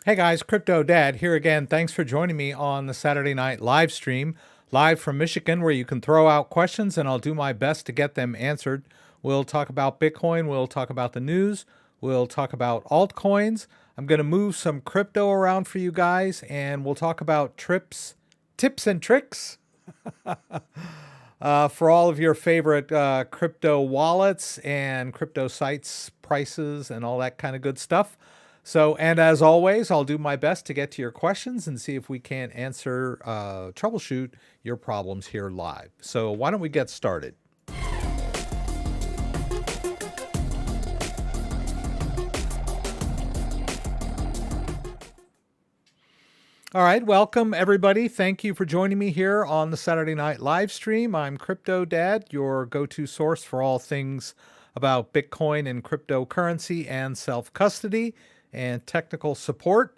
Hey guys, Crypto Dad here again. Thanks for joining me on the Saturday night live stream, live from Michigan, where you can throw out questions and I'll do my best to get them answered. We'll talk about Bitcoin, we'll talk about the news, we'll talk about altcoins. I'm going to move some crypto around for you guys and we'll talk about tips and tricks for all of your favorite crypto wallets and crypto sites, prices, and all that kind of good stuff. So, and as always, I'll do my best to get to your questions and see if we can answer, troubleshoot your problems here live. So why don't we get started? All right, welcome everybody. Thank you for joining me here on the Saturday night live stream. I'm Crypto Dad, your go-to source for all things about Bitcoin and cryptocurrency and self-custody and technical support.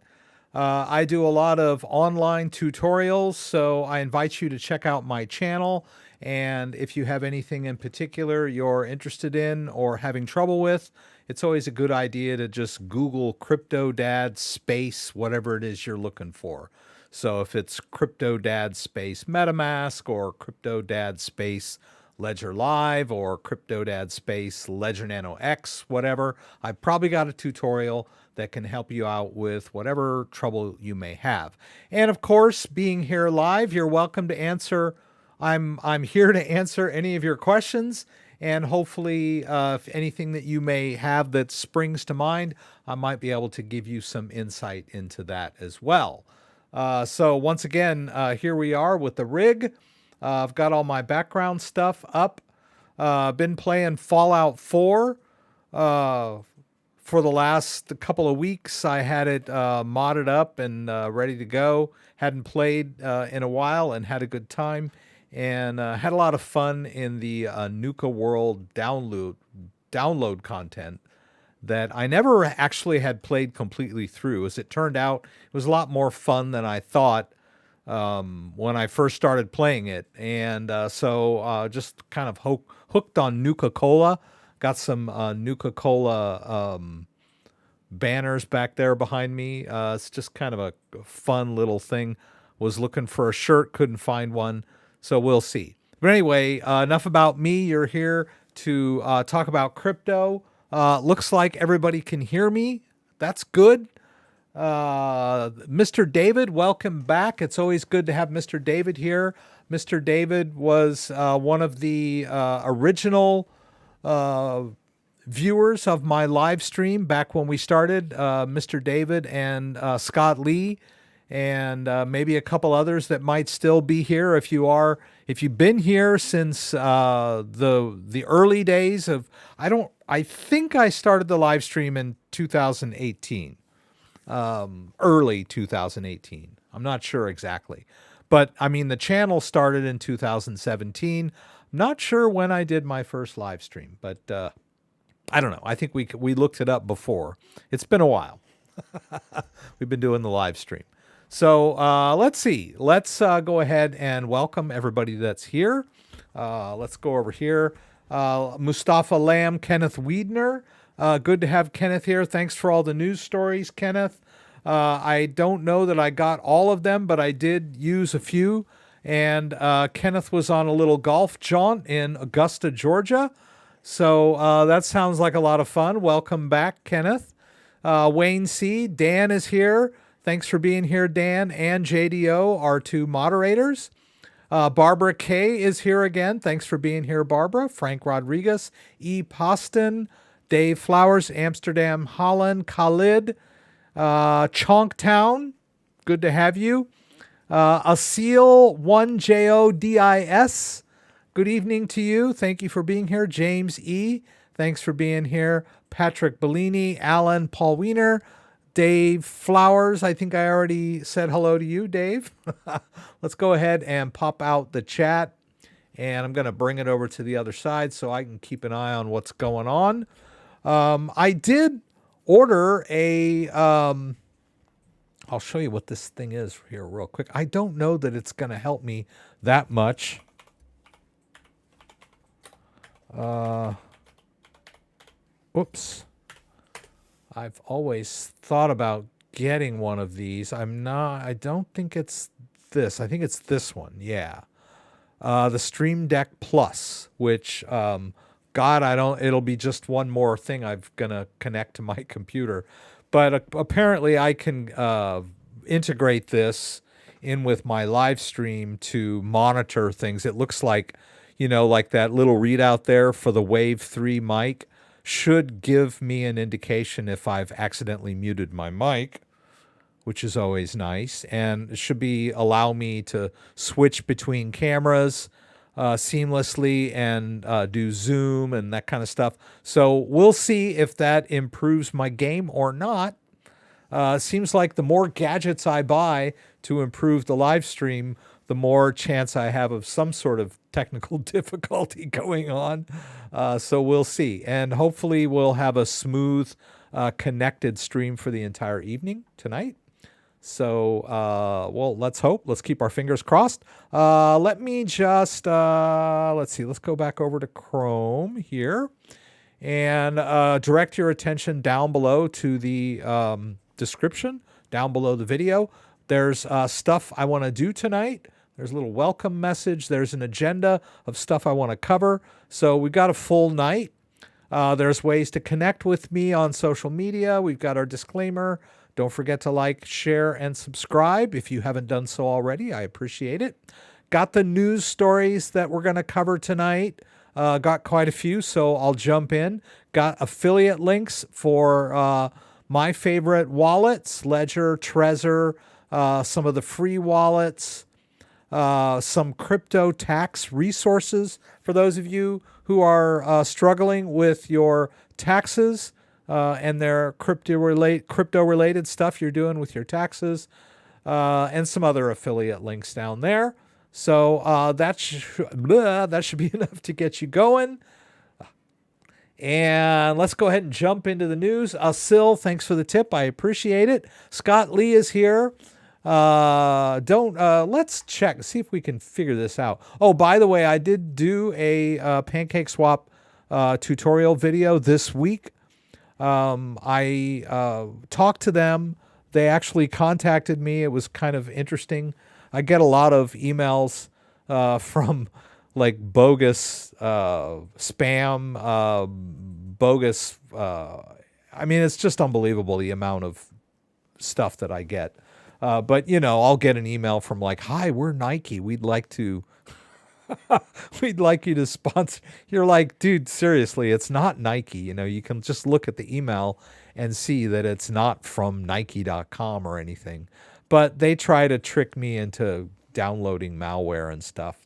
I do a lot of online tutorials, so I invite you to check out my channel. And if you have anything in particular you're interested in or having trouble with, it's always a good idea to just Google CryptoDad's space, whatever it is you're looking for. So if it's CryptoDad's space MetaMask or CryptoDad's space Ledger Live or CryptoDad's space Ledger Nano X, whatever, I've probably got a tutorial that can help you out with whatever trouble you may have. And of course, being here live, you're welcome to answer. I'm here to answer any of your questions, and hopefully if anything that you may have that springs to mind, I might be able to give you some insight into that as well. So once again, here we are with the rig. I've got all my background stuff up. Been playing Fallout 4 for the last couple of weeks. I had it modded up and ready to go. Hadn't played in a while and had a good time. And had a lot of fun in the Nuka World download content that I never actually had played completely through. As it turned out, it was a lot more fun than I thought when I first started playing it. And so just kind of hooked on Nuka-Cola. Got some Nuka-Cola banners back there behind me. It's just kind of a fun little thing. Was looking for a shirt, couldn't find one. So we'll see. But anyway, enough about me. You're here to talk about crypto. Looks like everybody can hear me. That's good. Mr. David, welcome back. It's always good to have Mr. David here. Mr. David was one of the original viewers of my live stream back when we started. Mr. David and Scott Lee, and maybe a couple others that might still be here. If you've been here since the early days of, I think I started the live stream in 2018, early 2018. I'm not sure exactly, but I mean the channel started in 2017. Not sure when I did my first live stream, but I don't know. I think we looked it up before. It's been a while. We've been doing the live stream. So let's see. Let's go ahead and welcome everybody that's here. Let's go over here. Mustafa Lamb, Kenneth Wiedner. Good to have Kenneth here. Thanks for all the news stories, Kenneth. I don't know that I got all of them, but I did use a few. And Kenneth was on a little golf jaunt in Augusta, Georgia. So that sounds like a lot of fun. Welcome back, Kenneth. Wayne C. Dan is here. Thanks for being here, Dan, and JDO, our two moderators. Barbara K. is here again. Thanks for being here, Barbara. Frank Rodriguez, E. Poston, Dave Flowers, Amsterdam, Holland, Khalid, Chonktown. Good to have you. Asil, 1JODIS. Good evening to you. Thank you for being here. James E. Thanks for being here. Patrick Bellini, Alan, Paul Wiener, Dave Flowers. I think I already said hello to you, Dave. Let's go ahead and pop out the chat. And I'm going to bring it over to the other side so I can keep an eye on what's going on. I did order a... I'll show you what this thing is here real quick. I don't know that it's going to help me that much. Oops. I've always thought about getting one of these. I don't think it's this. I think it's this one. Yeah. The Stream Deck Plus, which, it'll be just one more thing I'm going to connect to my computer. But apparently I can integrate this in with my live stream to monitor things. It looks like, like that little readout there for the Wave 3 mic should give me an indication if I've accidentally muted my mic, which is always nice, and it should allow me to switch between cameras seamlessly and do zoom and that kind of stuff. So we'll see if that improves my game or not. Seems like the more gadgets I buy to improve the live stream, the more chance I have of some sort of technical difficulty going on. So we'll see. And hopefully we'll have a smooth, connected stream for the entire evening tonight. So, well, let's hope. Let's keep our fingers crossed. Let me just, let's see. Let's go back over to Chrome here and direct your attention down below to the description, down below the video. There's stuff I want to do tonight. There's a little welcome message. There's an agenda of stuff I want to cover. So we've got a full night. There's ways to connect with me on social media. We've got our disclaimer. Don't forget to like, share, and subscribe if you haven't done so already. I appreciate it. Got the news stories that we're going to cover tonight. Got quite a few, so I'll jump in. Got affiliate links for my favorite wallets, Ledger, Trezor, some of the free wallets, some crypto tax resources for those of you who are struggling with your taxes. And their crypto-related stuff you're doing with your taxes, and some other affiliate links down there. So that should be enough to get you going. And let's go ahead and jump into the news. Sil, thanks for the tip. I appreciate it. Scott Lee is here. Let's check, see if we can figure this out. Oh, by the way, I did do a PancakeSwap tutorial video this week. I talked to them. They actually contacted me. It was kind of interesting. I get a lot of emails from like bogus spam, bogus. I mean, it's just unbelievable the amount of stuff that I get. But, I'll get an email from like, hi, we're Nike. We'd like you to sponsor. You're like, dude, seriously, it's not Nike. You can just look at the email and see that it's not from Nike.com or anything. But they try to trick me into downloading malware and stuff.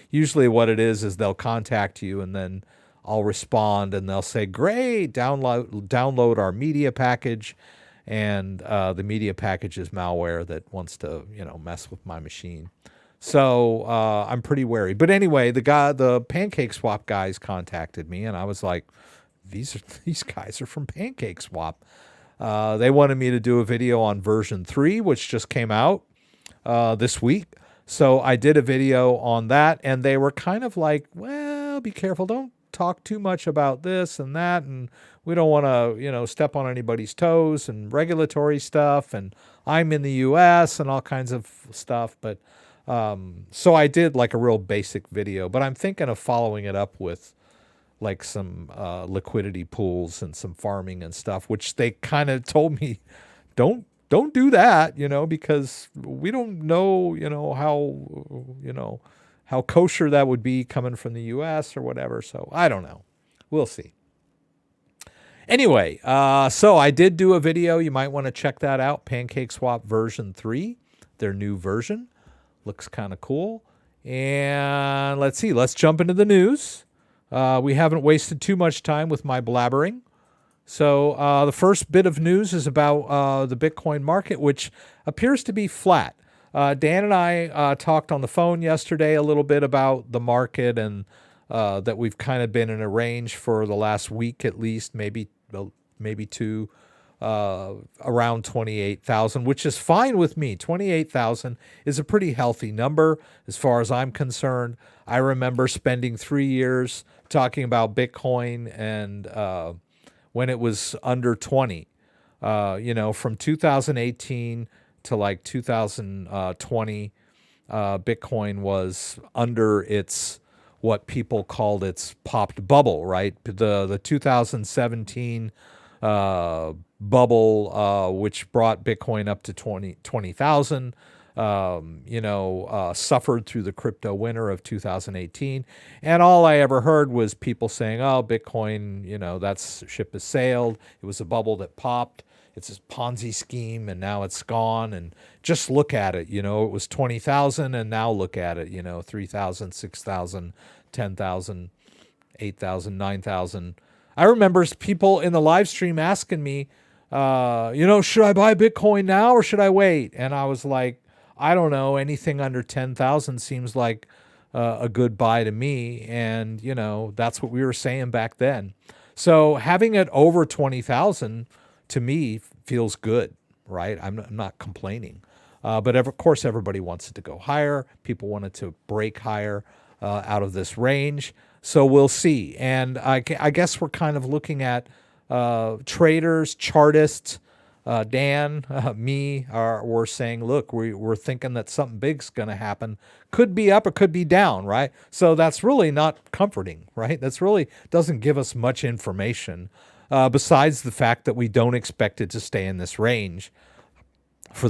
Usually what it is they'll contact you and then I'll respond and they'll say, great, download our media package. And the media package is malware that wants to, mess with my machine. So I'm pretty wary. But anyway, the PancakeSwap guys contacted me, and I was like, these guys are from PancakeSwap. They wanted me to do a video on version 3, which just came out this week. So I did a video on that, and they were kind of like, well, be careful. Don't talk too much about this and that, and we don't want to, step on anybody's toes and regulatory stuff, and I'm in the U.S. and all kinds of stuff. But so I did like a real basic video, but I'm thinking of following it up with like some liquidity pools and some farming and stuff, which they kind of told me, don't do that, because we don't know, how kosher that would be coming from the U.S. or whatever. So I don't know. We'll see. Anyway, so I did do a video. You might want to check that out. PancakeSwap version 3, their new version. Looks kind of cool. And let's see. Let's jump into the news. We haven't wasted too much time with my blabbering. So the first bit of news is about the Bitcoin market, which appears to be flat. Dan and I talked on the phone yesterday a little bit about the market and that we've kind of been in a range for the last week at least, maybe two, around 28,000, which is fine with me. 28,000 is a pretty healthy number as far as I'm concerned. I remember spending 3 years talking about Bitcoin and when it was under 20. From 2018 to like 2020, Bitcoin was under its what people called its popped bubble, right? The 2017 bubble, which brought Bitcoin up to 20,000. Suffered through the crypto winter of 2018. And all I ever heard was people saying, oh, Bitcoin, that ship has sailed. It was a bubble that popped. It's a Ponzi scheme, and now it's gone. And just look at it. It was 20,000, and now look at it. 3,000, 6,000, 10,000, 8,000, 9,000. I remember people in the live stream asking me, should I buy Bitcoin now or should I wait? And I was like, I don't know. Anything under 10,000 seems like a good buy to me. And, that's what we were saying back then. So having it over 20,000 to me feels good, right? I'm not complaining. But of course, everybody wants it to go higher. People want it to break higher out of this range. So we'll see. And I guess we're kind of looking at traders, chartists, Dan, me, we're saying, look, we're thinking that something big's going to happen. Could be up or could be down, right? So that's really not comforting, right? That's really doesn't give us much information besides the fact that we don't expect it to stay in this range for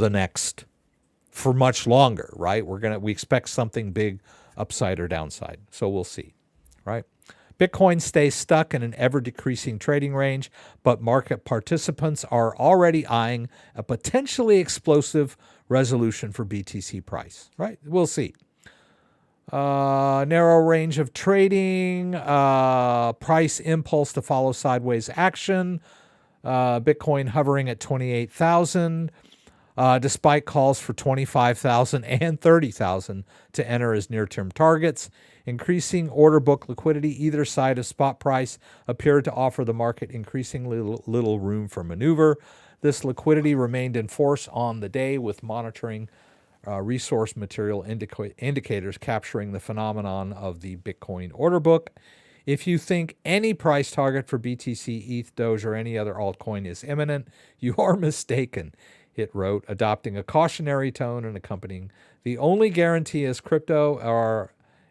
much longer, right? We expect something big upside or downside. So we'll see, right? Bitcoin stays stuck in an ever-decreasing trading range, but market participants are already eyeing a potentially explosive resolution for BTC price, right? We'll see. Narrow range of trading, price impulse to follow sideways action, Bitcoin hovering at 28,000, despite calls for 25,000 and 30,000 to enter as near-term targets. Increasing order book liquidity either side of spot price appeared to offer the market increasingly little room for maneuver. This liquidity remained in force on the day, with monitoring resource material indicators capturing the phenomenon of the Bitcoin order book. If you think any price target for BTC, ETH, Doge, or any other altcoin is imminent, you are mistaken, it wrote, adopting a cautionary tone and accompanying. The only guarantee is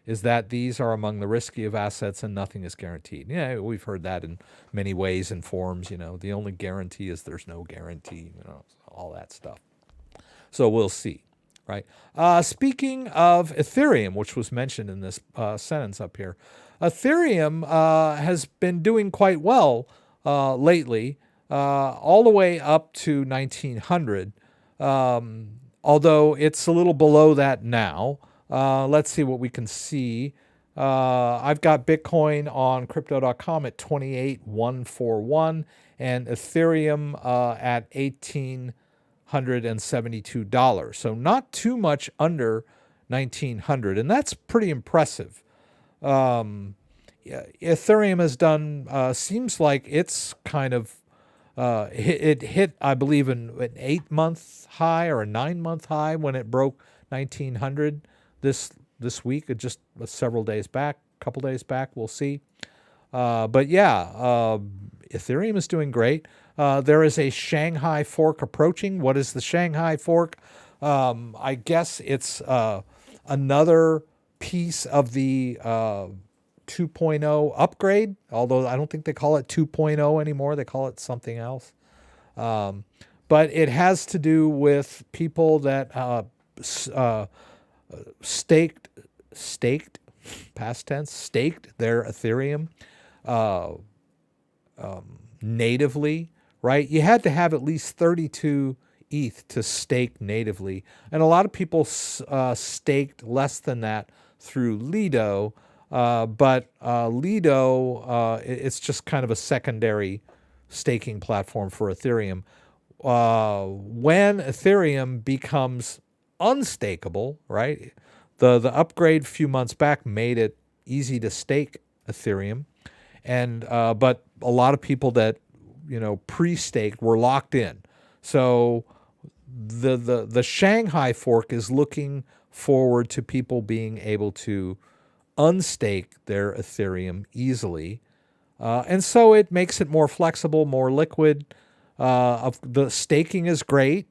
is that these are among the risky of assets and nothing is guaranteed. Yeah, we've heard that in many ways and forms. The only guarantee is there's no guarantee, all that stuff. So we'll see, right? Speaking of Ethereum, which was mentioned in this sentence up here, Ethereum has been doing quite well lately, all the way up to 1900, although it's a little below that now. Let's see what we can see. I've got Bitcoin on crypto.com at 28,141 and Ethereum at $1,872. So not too much under 1,900, and that's pretty impressive. Ethereum has done, seems like it's kind of, it hit, I believe, an 8-month high or a 9-month high when it broke 1,900. This week, just several days back, a couple days back, we'll see. But yeah, Ethereum is doing great. There is a Shanghai fork approaching. What is the Shanghai fork? I guess it's another piece of the 2.0 upgrade, although I don't think they call it 2.0 anymore. They call it something else. But it has to do with people that staked past tense, staked their Ethereum natively, right? You had to have at least 32 ETH to stake natively. And a lot of people staked less than that through Lido, but Lido, it's just kind of a secondary staking platform for Ethereum. When Ethereum becomes unstakeable, right? The upgrade a few months back made it easy to stake Ethereum, and but a lot of people that pre-staked were locked in. So the Shanghai fork is looking forward to people being able to unstake their Ethereum easily, and so it makes it more flexible, more liquid. Of the staking is great,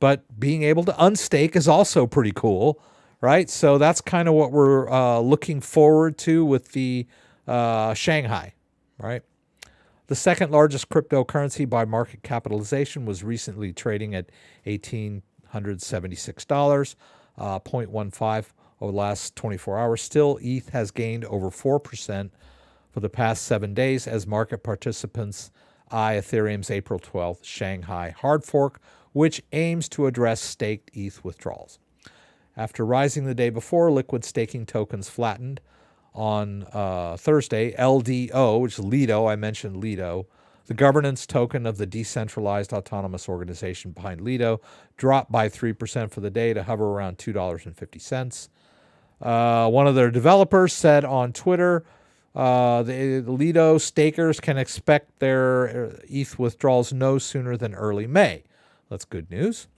but being able to unstake is also pretty cool, right? So that's kind of what we're looking forward to with the Shanghai, right? The second largest cryptocurrency by market capitalization was recently trading at $1,876, 0.15 over the last 24 hours. Still, ETH has gained over 4% for the past 7 days as market participants eye Ethereum's April 12th Shanghai hard fork, which aims to address staked ETH withdrawals. After rising the day before, liquid staking tokens flattened on Thursday. LDO, which is Lido, I mentioned Lido, the governance token of the decentralized autonomous organization behind Lido, dropped by 3% for the day to hover around $2.50. One of their developers said on Twitter, the Lido stakers can expect their ETH withdrawals no sooner than early May. That's good news.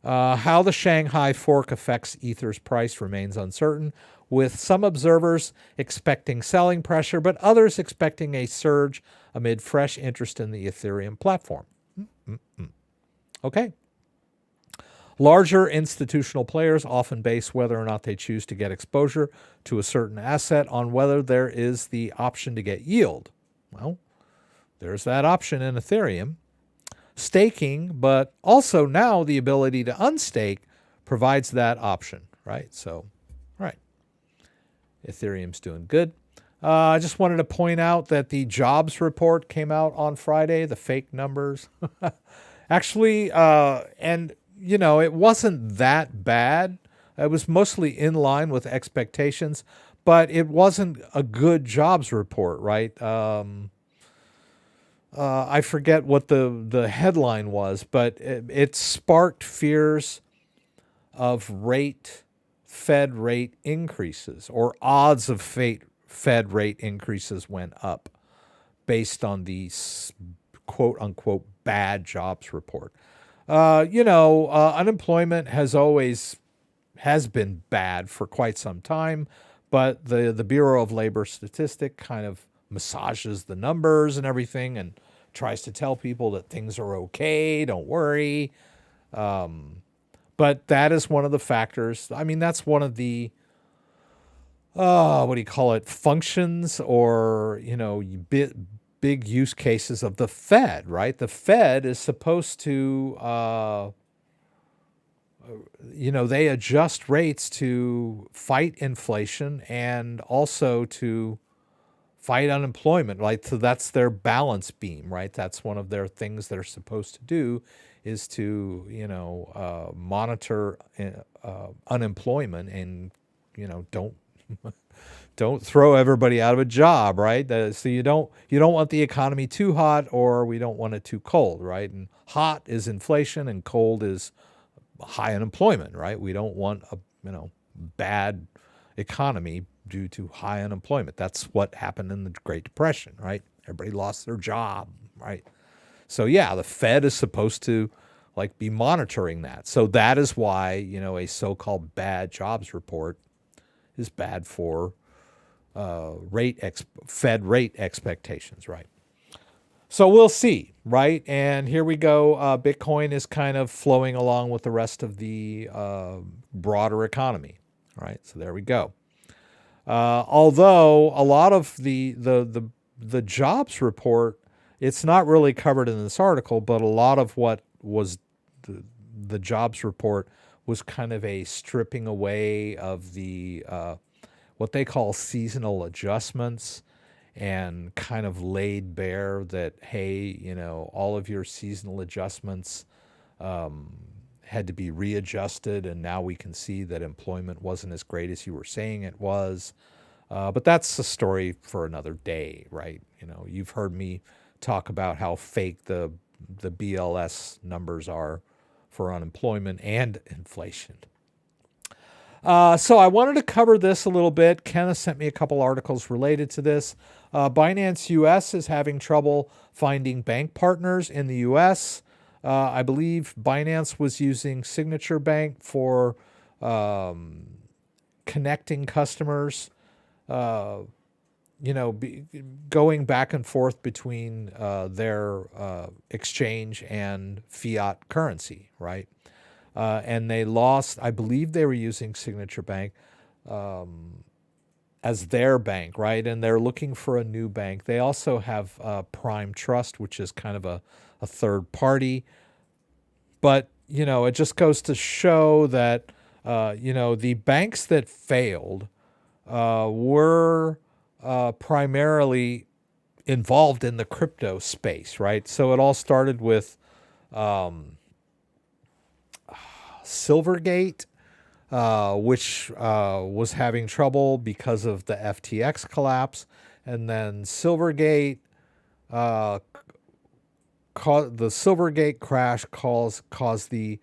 How the Shanghai fork affects Ether's price remains uncertain, with some observers expecting selling pressure, but others expecting a surge amid fresh interest in the Ethereum platform. Okay. Larger institutional players often base whether or not they choose to get exposure to a certain asset on whether there is the option to get yield. Well, there's that option in Ethereum. Staking, but also now the ability to unstake provides that option, right? So, right. Ethereum's doing good. I just wanted to point out that the jobs report came out on Friday, the fake numbers. Actually, and you know, it wasn't that bad. It was mostly in line with expectations, but it wasn't a good jobs report, right? I forget what the headline was, but it sparked fears of Fed rate increases, or odds of Fed rate increases went up based on the quote unquote bad jobs report. Unemployment has been bad for quite some time, but the Bureau of Labor Statistics kind of massages the numbers and everything and tries to tell people that things are okay, don't worry. But that is one of the factors. I mean, that's one of the, functions or, big use cases of the Fed, right? The Fed is supposed to, they adjust rates to fight inflation and also to fight unemployment, right? So that's their balance beam, right? That's one of their things they're supposed to do is to, monitor unemployment and, don't throw everybody out of a job, right? So you don't want the economy too hot, or we don't want it too cold, right? And hot is inflation and cold is high unemployment, right? We don't want a bad economy due to high unemployment. That's what happened in the Great Depression, right? Everybody lost their job, right? So yeah, the Fed is supposed to be monitoring that. So that is why, a so-called bad jobs report is bad for Fed rate expectations, right? So we'll see, right? And here we go. Bitcoin is kind of flowing along with the rest of the broader economy, right? So there we go. Although a lot of the jobs report, it's not really covered in this article, but a lot of what was the jobs report was kind of a stripping away of the what they call seasonal adjustments, and kind of laid bare that, hey, all of your seasonal adjustments had to be readjusted, and now we can see that employment wasn't as great as you were saying it was. But that's a story for another day, right? You've heard me talk about how fake the BLS numbers are for unemployment and inflation. So I wanted to cover this a little bit. Kenneth sent me a couple articles related to this. Binance US is having trouble finding bank partners in the US. I believe Binance was using Signature Bank for connecting customers going back and forth between their exchange and fiat currency, right? And they lost, I believe they were using Signature Bank as their bank, right? And they're looking for a new bank. They also have Prime Trust, which is kind of a third party. But, it just goes to show that, the banks that failed were primarily involved in the crypto space, right? So it all started with Silvergate, which was having trouble because of the FTX collapse. And then Silvergate, the Silvergate crash caused the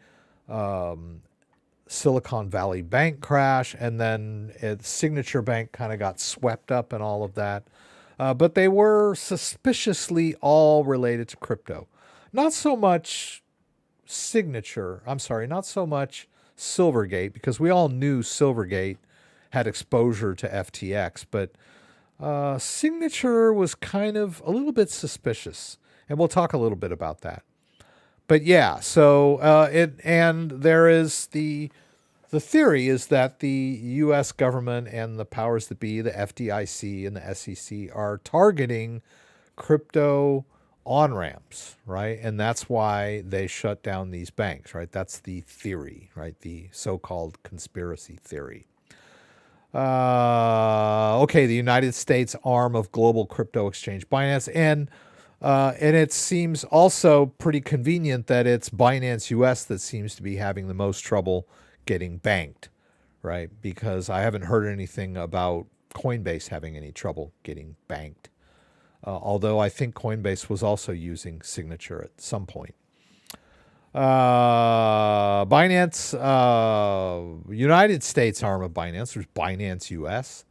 Silicon Valley Bank crash, and then Signature Bank kind of got swept up in all of that. But they were suspiciously all related to crypto. Not so much not so much Silvergate, because we all knew Silvergate had exposure to FTX, but Signature was kind of a little bit suspicious, and we'll talk a little bit about that. But yeah, so there is the theory is that the U.S. government and the powers that be, the FDIC and the SEC, are targeting crypto on-ramps, right? And that's why they shut down these banks, right? That's the theory, right? The so-called conspiracy theory. Okay, the United States arm of global crypto exchange Binance, and it seems also pretty convenient that it's Binance US that seems to be having the most trouble getting banked, right? Because I haven't heard anything about Coinbase having any trouble getting banked. Although I think Coinbase was also using Signature at some point. Binance, United States arm of Binance, there's Binance US,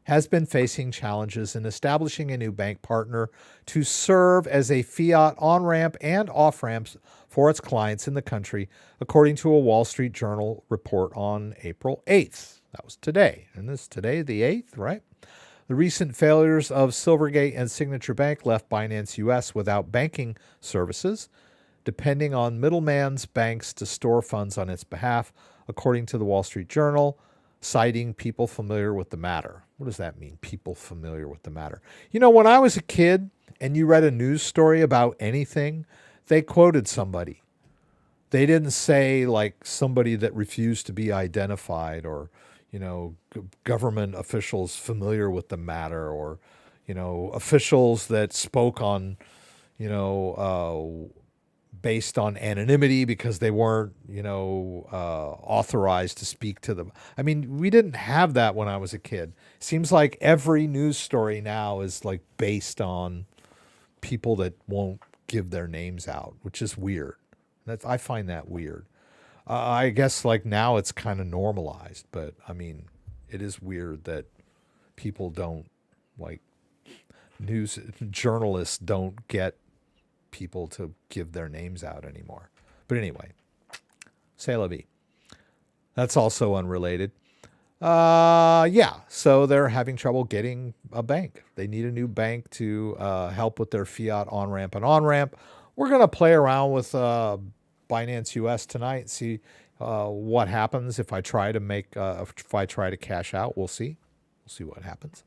has been facing challenges in establishing a new bank partner to serve as a fiat on-ramp and off-ramp for its clients in the country, according to a Wall Street Journal report on April 8th. That was today. And this is today, the 8th, right? The recent failures of Silvergate and Signature Bank left Binance US without banking services, depending on middleman's banks to store funds on its behalf, according to the Wall Street Journal, citing people familiar with the matter. What does that mean, people familiar with the matter? When I was a kid and you read a news story about anything, they quoted somebody. They didn't say like somebody that refused to be identified, or government officials familiar with the matter, or officials that spoke on based on anonymity because they weren't authorized to speak to them. I mean, we didn't have that when I was a kid. Seems like every news story now is like based on people that won't give their names out, which is weird. I find that weird. I guess like now it's kind of normalized, but I mean, it is weird that people don't, like, news journalists don't get people to give their names out anymore. But anyway, c'est la vie. That's also unrelated. Yeah, so they're having trouble getting a bank. They need a new bank to help with their fiat on-ramp and on-ramp. We're going to play around with Binance US tonight, see what happens if I try to cash out. We'll see. We'll see what happens.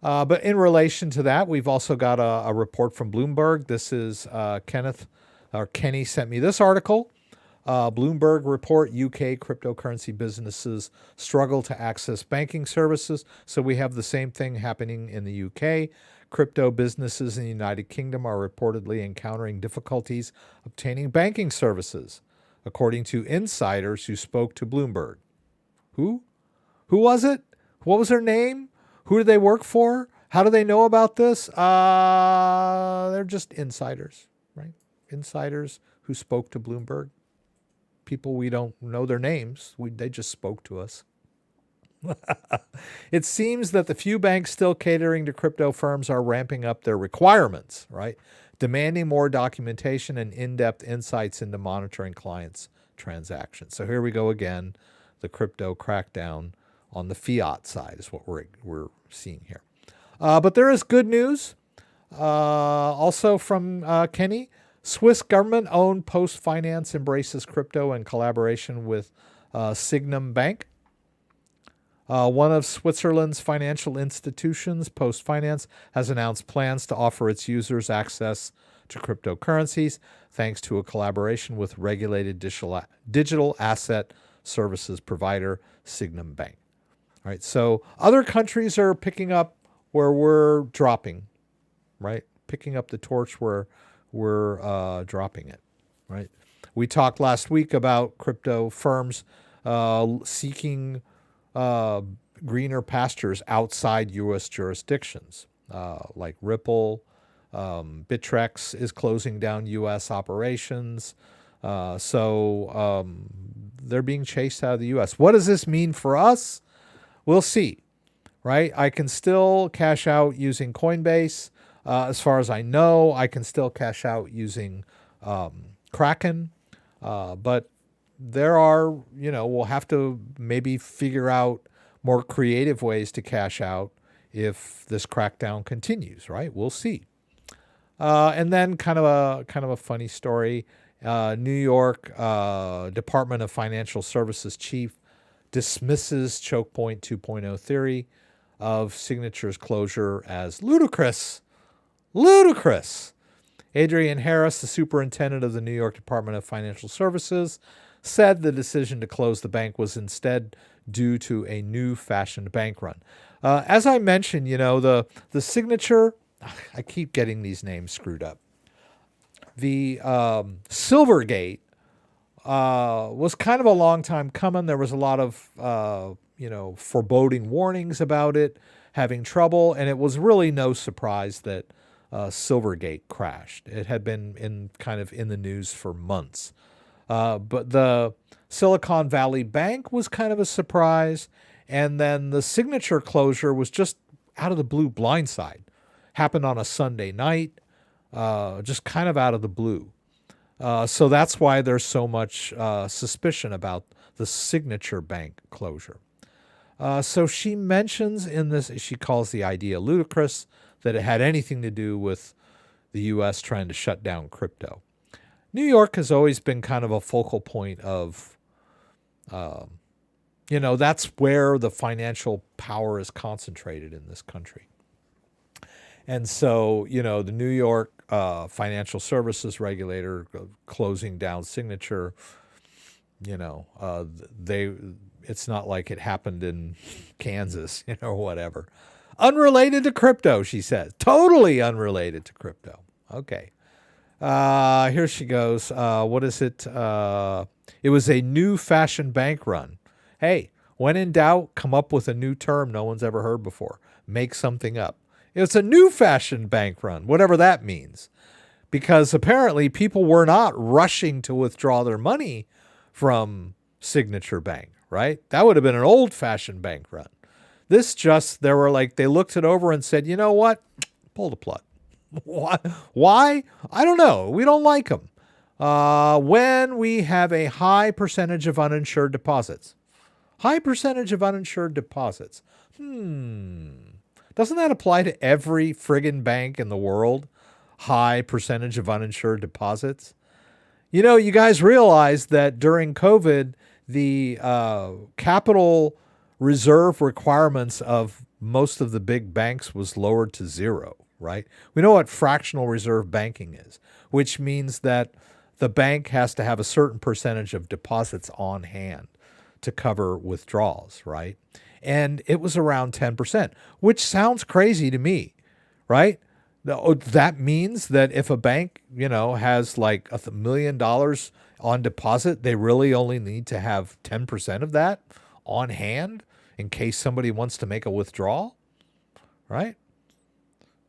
But in relation to that, we've also got a report from Bloomberg. This is Kenny sent me this article. Bloomberg report, UK cryptocurrency businesses struggle to access banking services. So we have the same thing happening in the UK. Crypto businesses in the United Kingdom are reportedly encountering difficulties obtaining banking services, according to insiders who spoke to Bloomberg. Who? Who was it? What was their name? Who do they work for? How do they know about this? They're just insiders, right? Insiders who spoke to Bloomberg. People we don't know their names. They just spoke to us. It seems that the few banks still catering to crypto firms are ramping up their requirements, right? Demanding more documentation and in-depth insights into monitoring clients' transactions. So here we go again. The crypto crackdown on the fiat side is what we're seeing here. But there is good news. Also from Kenny, Swiss government-owned Post Finance embraces crypto in collaboration with Signum Bank. One of Switzerland's financial institutions, Post Finance, has announced plans to offer its users access to cryptocurrencies thanks to a collaboration with regulated digital asset services provider Signum Bank. All right, so other countries are picking up where we're dropping, right? Picking up the torch where we're dropping it, right? We talked last week about crypto firms seeking greener pastures outside U.S. jurisdictions, like Ripple. Bittrex is closing down U.S. operations. So they're being chased out of the U.S. What does this mean for us? We'll see, right? I can still cash out using Coinbase. As far as I know, I can still cash out using Kraken. But there are, we'll have to maybe figure out more creative ways to cash out if this crackdown continues, right? We'll see. And then kind of a funny story. New York Department of Financial Services chief dismisses choke point 2.0 theory of Signature's closure as ludicrous. Ludicrous. Adrian Harris, the superintendent of the New York Department of Financial Services, said the decision to close the bank was instead due to a new-fashioned bank run. As I mentioned, the Signature, I keep getting these names screwed up. The Silvergate was kind of a long time coming. There was a lot of, foreboding warnings about it having trouble, and it was really no surprise that Silvergate crashed. It had been in the news for months. But the Silicon Valley Bank was kind of a surprise, and then the Signature closure was just out of the blue, blindside. Happened on a Sunday night, just kind of out of the blue. So that's why there's so much suspicion about the Signature Bank closure. So she mentions in this, she calls the idea ludicrous, that it had anything to do with the U.S. trying to shut down crypto. New York has always been kind of a focal point of, that's where the financial power is concentrated in this country. And so, the New York financial services regulator closing down Signature, it's not like it happened in Kansas, or whatever. Unrelated to crypto, she says. Totally unrelated to crypto. Okay. Here she goes. What is it? It was a new fashion bank run. Hey, when in doubt, come up with a new term no one's ever heard before. Make something up. It's a new fashion bank run, whatever that means. Because apparently people were not rushing to withdraw their money from Signature Bank, right? That would have been an old-fashioned bank run. This they looked it over and said, you know what? Pull the plug. Why? I don't know. We don't like them. When we have a high percentage of uninsured deposits. High percentage of uninsured deposits. Doesn't that apply to every friggin' bank in the world? High percentage of uninsured deposits? You guys realize that during COVID, the capital reserve requirements of most of the big banks was lowered to zero, right? We know what fractional reserve banking is, which means that the bank has to have a certain percentage of deposits on hand to cover withdrawals, right? And it was around 10%, which sounds crazy to me, right? That means that if a bank, has like $1 million on deposit, they really only need to have 10% of that on hand in case somebody wants to make a withdrawal, right?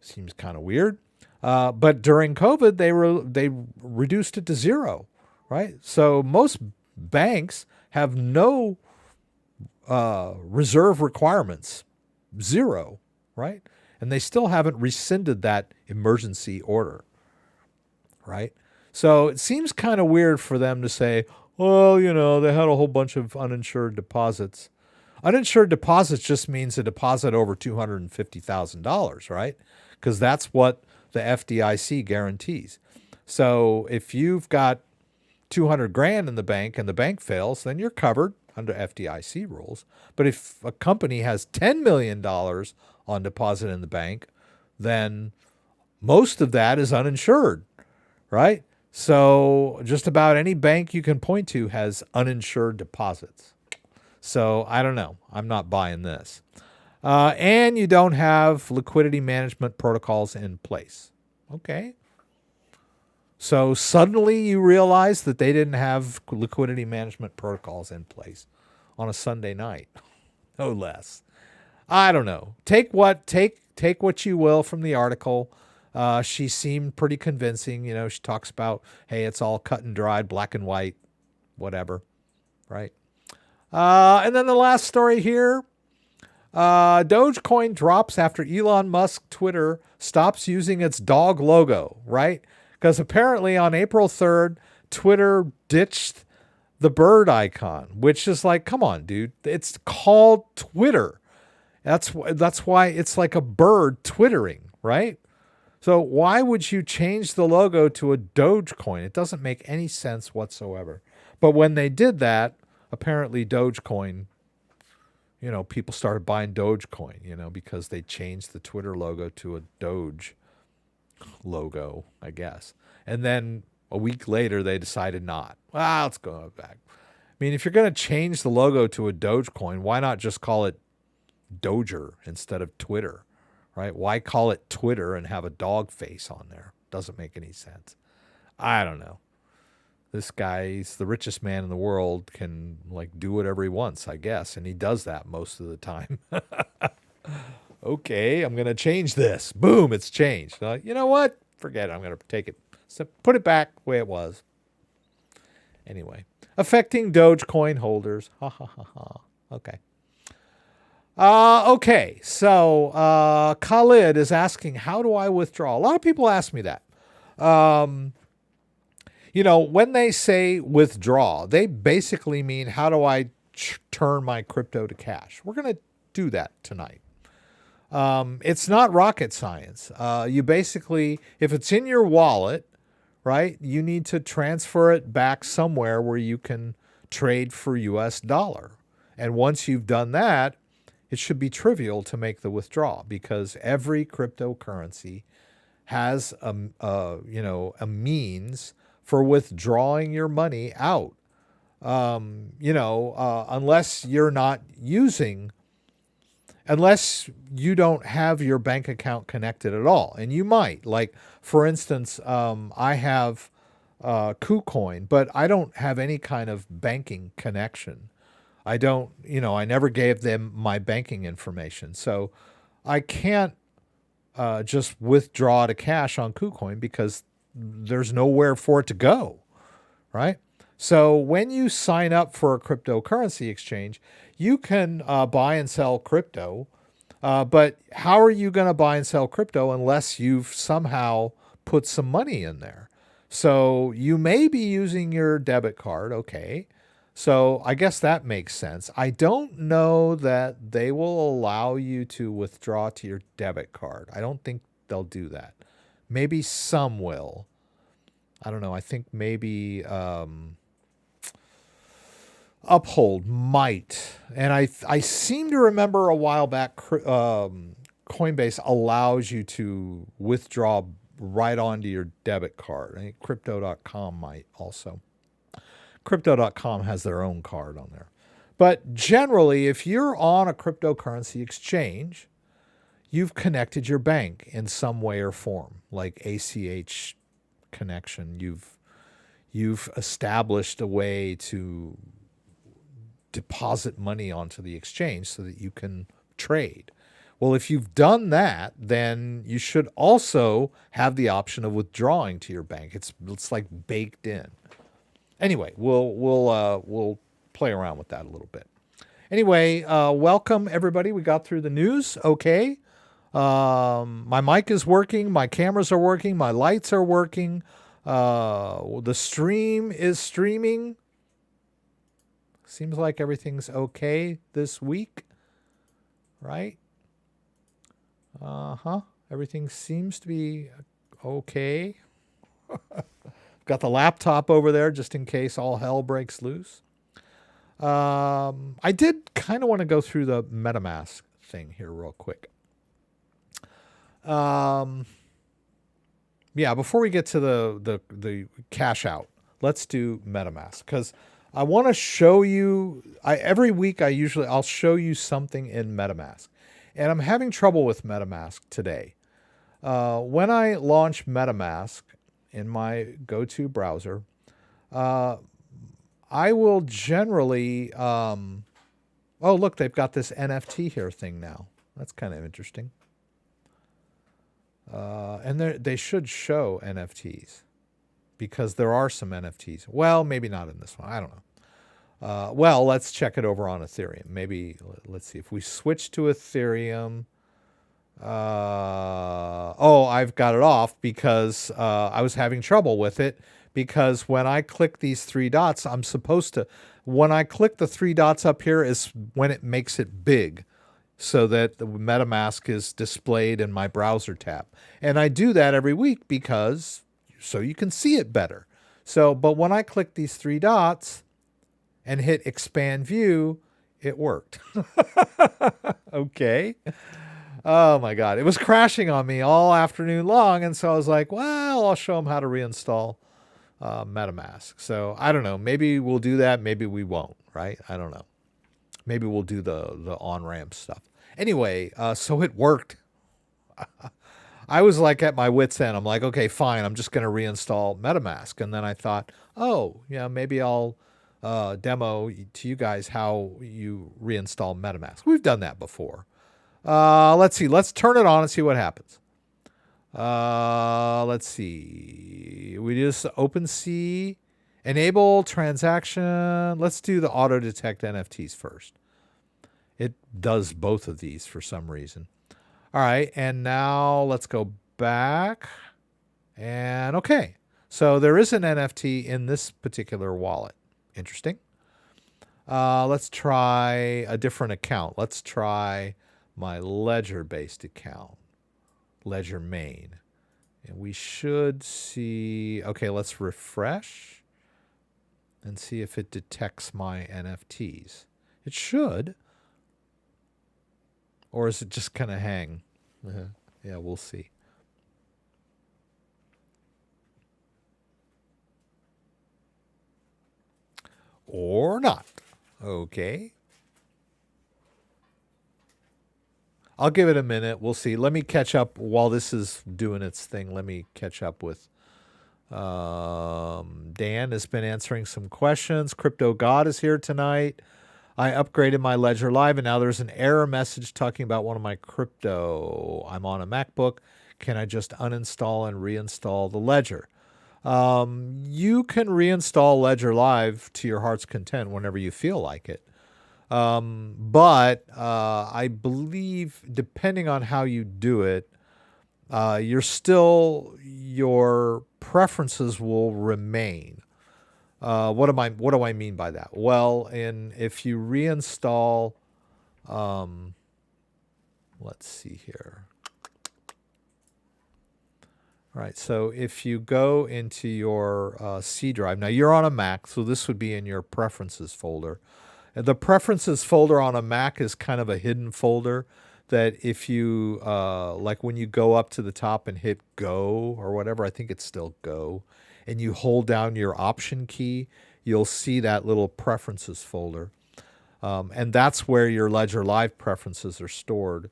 Seems kind of weird. But during COVID, they reduced it to zero, right? So most banks have no reserve requirements, zero, right? And they still haven't rescinded that emergency order, right? So it seems kind of weird for them to say, well, they had a whole bunch of uninsured deposits. Uninsured deposits just means a deposit over $250,000, right? Because that's what the FDIC guarantees. So if you've got 200 grand in the bank and the bank fails, then you're covered under FDIC rules. But if a company has $10 million on deposit in the bank, then most of that is uninsured, right? So just about any bank you can point to has uninsured deposits. So I don't know. I'm not buying this. And you don't have liquidity management protocols in place. Okay. So suddenly you realize that they didn't have liquidity management protocols in place on a Sunday night, no less. I don't know. Take what you will from the article. She seemed pretty convincing. She talks about, hey, it's all cut and dried, black and white, whatever, right? And then the last story here, Dogecoin drops after Elon Musk Twitter stops using its dog logo, right? Because apparently on April 3rd, Twitter ditched the bird icon, which is like, come on, dude. It's called Twitter. That's why it's like a bird twittering, right? So why would you change the logo to a Dogecoin? It doesn't make any sense whatsoever. But when they did that, apparently Dogecoin, people started buying Dogecoin, because they changed the Twitter logo to a Doge logo, I guess. And then a week later, they decided not. Well, let's go back. I mean, if you're going to change the logo to a Dogecoin, why not just call it Doger instead of Twitter, right? Why call it Twitter and have a dog face on there? Doesn't make any sense. I don't know. This guy's the richest man in the world, can do whatever he wants, I guess. And he does that most of the time. Okay, I'm going to change this. Boom, it's changed. You know what? Forget it. I'm going to take it. So put it back the way it was. Anyway, affecting Dogecoin holders. Ha, ha, ha, ha. Okay. Okay, so Khalid is asking, how do I withdraw? A lot of people ask me that. When they say withdraw, they basically mean, how do I turn my crypto to cash? We're going to do that tonight. It's not rocket science. You basically, if it's in your wallet, right, you need to transfer it back somewhere where you can trade for US dollar. And once you've done that, it should be trivial to make the withdrawal, because every cryptocurrency has a means for withdrawing your money out. Unless you don't have your bank account connected at all. And you might, for instance, I have KuCoin, but I don't have any kind of banking connection. I don't, I never gave them my banking information. So I can't just withdraw to cash on KuCoin because there's nowhere for it to go, right? So when you sign up for a cryptocurrency exchange, you can buy and sell crypto, but how are you going to buy and sell crypto unless you've somehow put some money in there? So you may be using your debit card, okay. So I guess that makes sense. I don't know that they will allow you to withdraw to your debit card. I don't think they'll do that. Maybe some will. I don't know. I think maybe Uphold might. And I seem to remember a while back, Coinbase allows you to withdraw right onto your debit card. I think Crypto.com might also. Crypto.com has their own card on there. But generally, if you're on a cryptocurrency exchange, you've connected your bank in some way or form, like ACH connection. You've established a way to deposit money onto the exchange so that you can trade. Well, if you've done that, then you should also have the option of withdrawing to your bank. It's like baked in. Anyway, we'll play around with that a little bit. Anyway, welcome everybody. We got through the news. Okay. My mic is working. My cameras are working. My lights are working. The stream is streaming. Seems like everything's okay this week, right? Uh-huh. Everything seems to be okay. Got the laptop over there just in case all hell breaks loose. I did kind of want to go through the MetaMask thing here real quick. Yeah, before we get to the cash out, let's do MetaMask because I want to show you. Every week I'll show you something in MetaMask, and I'm having trouble with MetaMask today. When I launch MetaMask in my go-to browser, I will generally. Oh, look, they've got this NFT here thing now. That's kind of interesting. And they should show NFTs because there are some NFTs. Well, maybe not in this one. I don't know. Well, let's check it over on Ethereum. Maybe, let's see. If we switch to Ethereum. Oh, I've got it off because I was having trouble with it. Because when I click these three dots, I'm supposed to. When I click the three dots up here is when it makes it big, so that the MetaMask is displayed in my browser tab. And I do that every week because so you can see it better. So, but when I click these three dots and hit expand view, it worked. Okay. Oh my God. It was crashing on me all afternoon long. And so I was like, well, I'll show them how to reinstall MetaMask. So I don't know. Maybe we'll do that. Maybe we won't, right? I don't know. Maybe we'll do the on-ramp stuff. Anyway, so it worked. I was like at my wit's end. I'm like, okay, fine. I'm just going to reinstall MetaMask. And then I thought, oh, yeah, maybe I'll demo to you guys how you reinstall MetaMask. We've done that before. Let's see. Let's turn it on and see what happens. Let's see. We just OpenSea. Enable transaction. Let's do the auto detect NFTs first. It does both of these for some reason. All right. And now let's go back. And okay. So there is an NFT in this particular wallet. Interesting. Let's try a different account. Let's try my Ledger-based account. Ledger main. And we should see. Okay. Let's refresh. And see if it detects my NFTs. It should. Or is it just kind of hang? Yeah, we'll see. Or not. Okay. I'll give it a minute. We'll see. Let me catch up while this is doing its thing. Let me catch up with Dan has been answering some questions. Crypto God is here tonight. I upgraded my Ledger Live, and now there's an error message talking about one of my crypto. I'm on a MacBook. Can I just uninstall and reinstall the Ledger? You can reinstall Ledger Live to your heart's content whenever you feel like it. But I believe, depending on how you do it, your preferences will remain. What do I mean by that? Well, if you reinstall, let's see here. All right, so if you go into your C drive, now you're on a Mac, so this would be in your preferences folder. And the preferences folder on a Mac is kind of a hidden folder that if you, like when you go up to the top and hit go or whatever, I think it's still go, and you hold down your option key, you'll see that little preferences folder. And that's where your Ledger Live preferences are stored.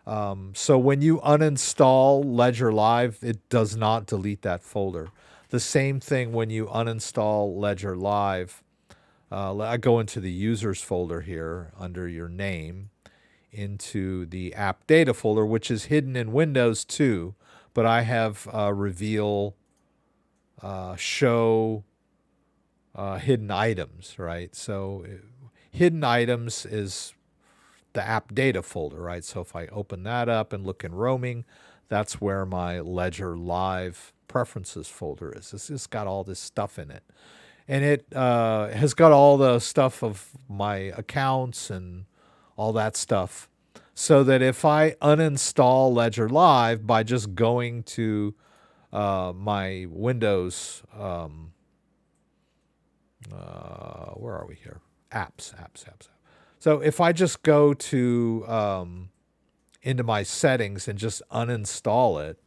So when you uninstall Ledger Live, it does not delete that folder. The same thing when you uninstall Ledger Live. I go into the users folder here under your name, into the app data folder, which is hidden in Windows too, but I have reveal, show hidden items, right? So hidden items is the app data folder, right? So if I open that up and look in roaming, that's where my Ledger Live preferences folder is. This has got all this stuff in it. and it has got all the stuff of my accounts and all that stuff. So that if I uninstall Ledger Live by just going to my Windows, where are we here? Apps. So if I just go to into my settings and just uninstall it,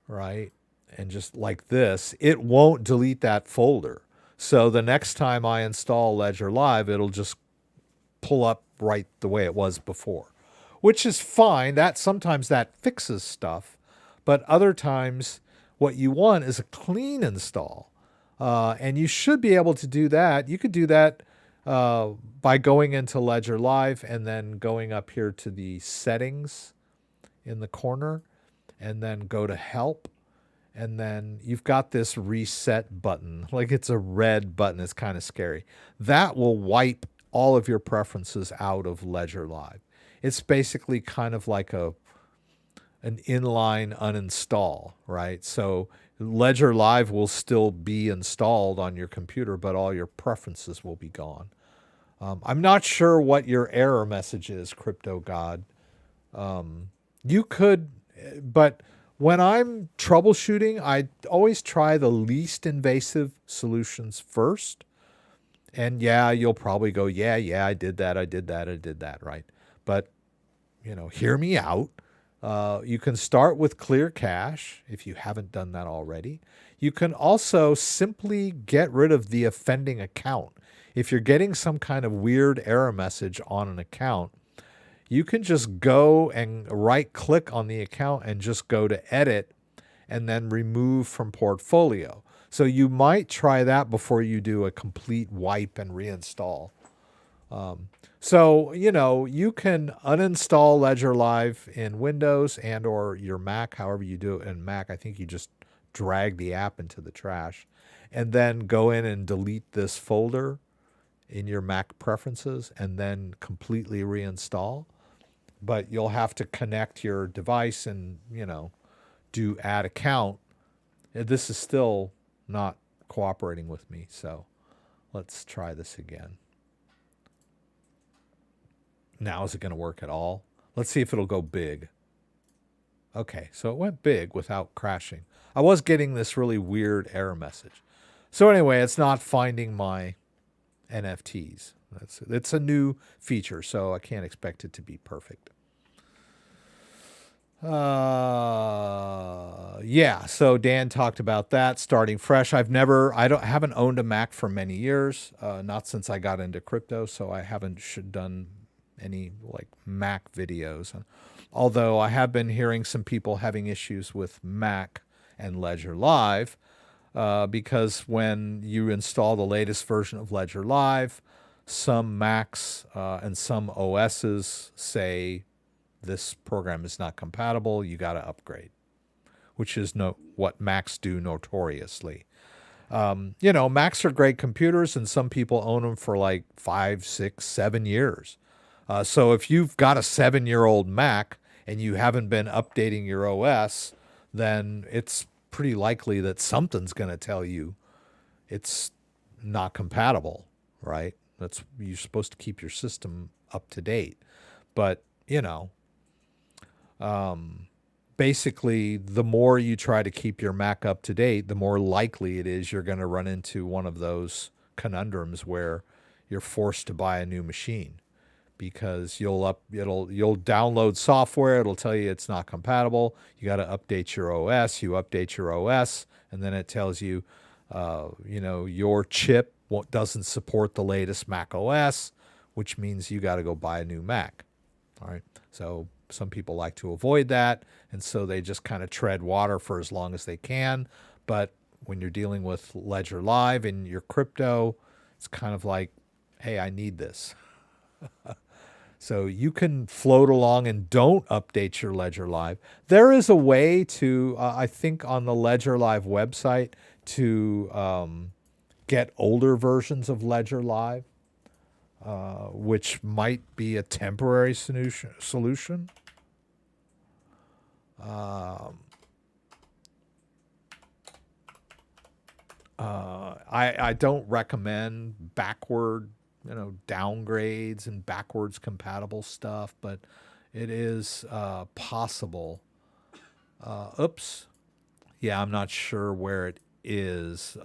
right? And just like this, it won't delete that folder. So the next time I install Ledger Live, it'll just pull up right the way it was before, which is fine. That sometimes that fixes stuff, but other times what you want is a clean install. And you should be able to do that. You could do that by going into Ledger Live and then going up here to the settings in the corner and then go to help. And then you've got this reset button, like it's a red button. It's kind of scary. That will wipe all of your preferences out of Ledger Live. It's basically kind of like an inline uninstall, right? So Ledger Live will still be installed on your computer, but all your preferences will be gone. I'm not sure what your error message is, Crypto God. You could, but when I'm troubleshooting, I always try the least invasive solutions first. And yeah, you'll probably go, yeah, I did that, right? But, hear me out. You can start with clear cache if you haven't done that already. You can also simply get rid of the offending account. If you're getting some kind of weird error message on an account, you can just go and right-click on the account and just go to edit and then remove from portfolio. So you might try that before you do a complete wipe and reinstall. So, you can uninstall Ledger Live in Windows and or your Mac, however you do it in Mac. I think you just drag the app into the trash and then go in and delete this folder in your Mac preferences and then completely reinstall. But you'll have to connect your device and, do add account. This is still not cooperating with me, so let's try this again. Now, is it going to work at all? Let's see if it'll go big. Okay, so it went big without crashing. I was getting this really weird error message. So anyway, it's not finding my NFTs. It's a new feature, so I can't expect it to be perfect. Yeah, so Dan talked about that, starting fresh. I haven't owned a Mac for many years, not since I got into crypto, so I haven't done any like Mac videos. Although I have been hearing some people having issues with Mac and Ledger Live, because when you install the latest version of Ledger Live, some Macs and some OSs say this program is not compatible, you got to upgrade, which is what Macs do notoriously. Macs are great computers, and some people own them for like 5, 6, 7 years. So if you've got a 7-year-old Mac and you haven't been updating your OS, then it's pretty likely that something's going to tell you it's not compatible, right? You're supposed to keep your system up to date. But, basically, the more you try to keep your Mac up to date, the more likely it is you're going to run into one of those conundrums where you're forced to buy a new machine, because you'll download software, it'll tell you it's not compatible. You got to update your OS. You update your OS, and then it tells you, your chip doesn't support the latest Mac OS, which means you got to go buy a new Mac. All right, so some people like to avoid that, and so they just kind of tread water for as long as they can. But when you're dealing with Ledger Live and your crypto, it's kind of like, hey, I need this. So you can float along and don't update your Ledger Live. There is a way to, I think on the Ledger Live website, to get older versions of Ledger Live, which might be a temporary solution. I don't recommend backward, downgrades and backwards compatible stuff, but it is possible. Oops. Yeah, I'm not sure where it is.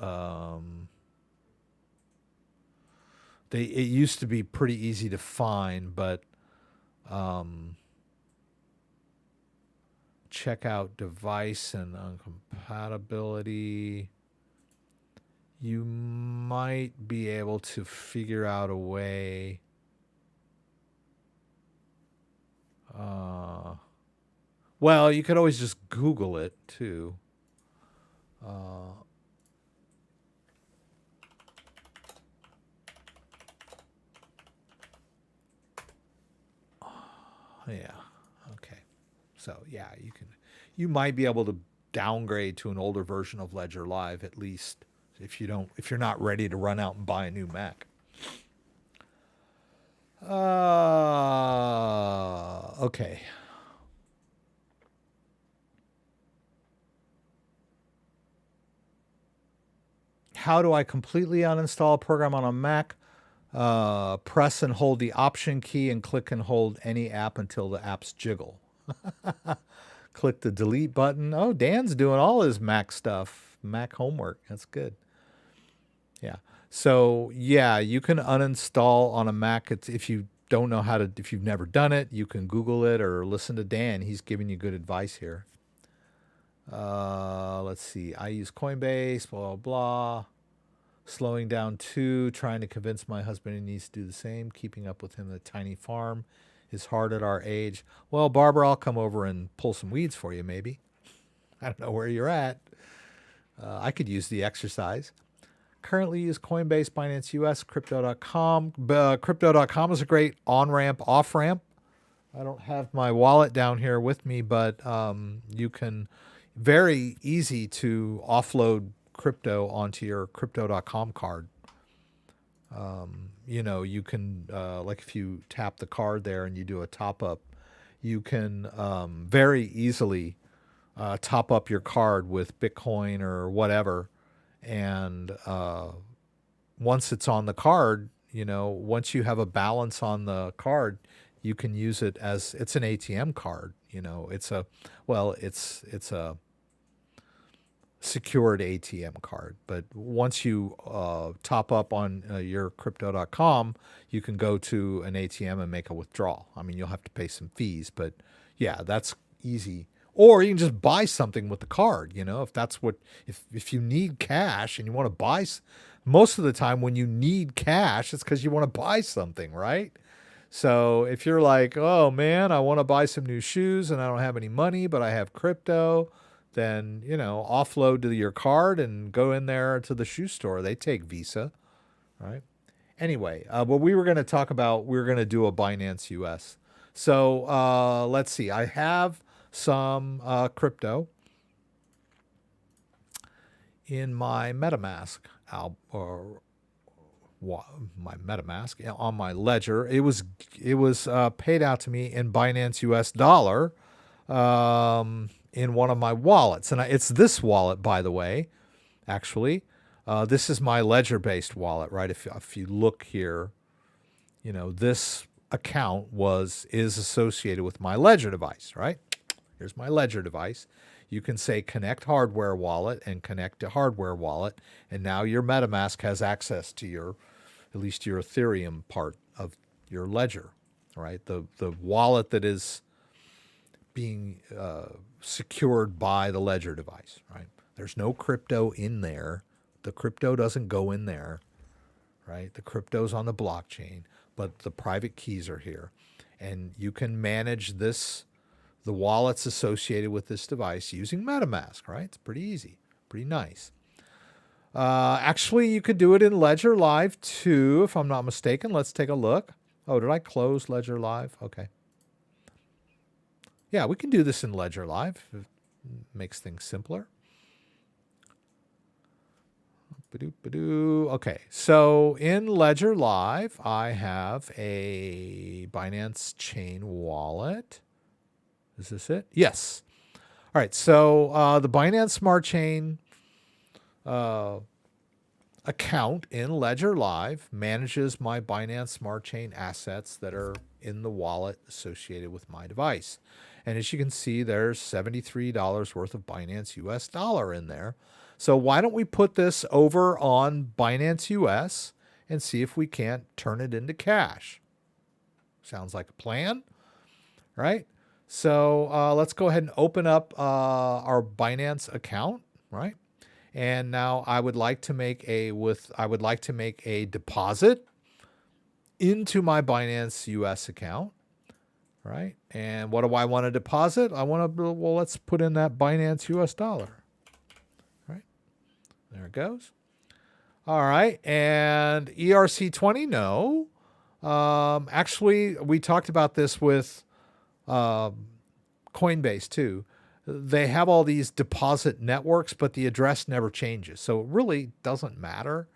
It used to be pretty easy to find, but check out device and uncompatibility. You might be able to figure out a way. Well, you could always just Google it too. Yeah. Okay. So yeah, you might be able to downgrade to an older version of Ledger Live at least if you're not ready to run out and buy a new Mac. Okay. How do I completely uninstall a program on a Mac? Press and hold the Option key and click and hold any app until the apps jiggle. Click the delete button. Oh, Dan's doing all his Mac stuff, Mac homework. That's good. Yeah. So yeah, you can uninstall on a Mac. If you don't know how to, if you've never done it, you can Google it or listen to Dan. He's giving you good advice here. Let's see. I use Coinbase, blah, blah, blah. Slowing down too, trying to convince my husband he needs to do the same. Keeping up with him at a tiny farm is hard at our age. Well, Barbara, I'll come over and pull some weeds for you, maybe. I don't know where you're at. I could use the exercise. Currently use Coinbase, Binance US, Crypto.com. Crypto.com is a great on-ramp, off-ramp. I don't have my wallet down here with me, but you can, very easy to offload crypto onto your Crypto.com card. You can, like if you tap the card there and you do a top up, you can very easily top up your card with Bitcoin or whatever. And once it's on the card, once you have a balance on the card, you can use it as, it's an ATM card. It's a secured ATM card. But once you top up on your Crypto.com, you can go to an ATM and make a withdrawal. I mean, you'll have to pay some fees, but yeah, that's easy. Or you can just buy something with the card, if that's what, if you need cash and you want to buy, most of the time when you need cash, it's because you want to buy something, right? So if you're like, oh man, I want to buy some new shoes and I don't have any money, but I have crypto, then, offload to your card and go in there to the shoe store. They take Visa, right? Anyway, what we were going to talk about, we were going to do a Binance US. So let's see. I have some crypto in my MetaMask or my MetaMask on my ledger. It was paid out to me in Binance US dollar in one of my wallets, and it's this wallet, by the way. Actually, this is my ledger-based wallet, right? If you look here, this account is associated with my ledger device, right? Here's my ledger device. You can say connect hardware wallet and connect to hardware wallet. And now your MetaMask has access to at least your Ethereum part of your ledger, right? The wallet that is being secured by the ledger device, right? There's no crypto in there. The crypto doesn't go in there, right? The crypto's on the blockchain, but the private keys are here. And you can manage the wallets associated with this device using MetaMask, right? It's pretty easy, pretty nice. Actually, you could do it in Ledger Live too, if I'm not mistaken. Let's take a look. Oh, did I close Ledger Live? Okay. Yeah, we can do this in Ledger Live. It makes things simpler. Okay, so in Ledger Live, I have a Binance Chain wallet. Is this it? Yes. All right. So the Binance Smart Chain account in Ledger Live manages my Binance Smart Chain assets that are in the wallet associated with my device. And as you can see, there's $73 worth of Binance US dollar in there. So why don't we put this over on Binance US and see if we can't turn it into cash? Sounds like a plan, right? So let's go ahead and open up our Binance account, right? And now I would like to make a deposit into my Binance US account, right? And what do I want to deposit? Well, let's put in that Binance US dollar, right? There it goes. All right. And ERC20, no. Actually, we talked about this with Coinbase too. They have all these deposit networks, but the address never changes. So it really doesn't matter.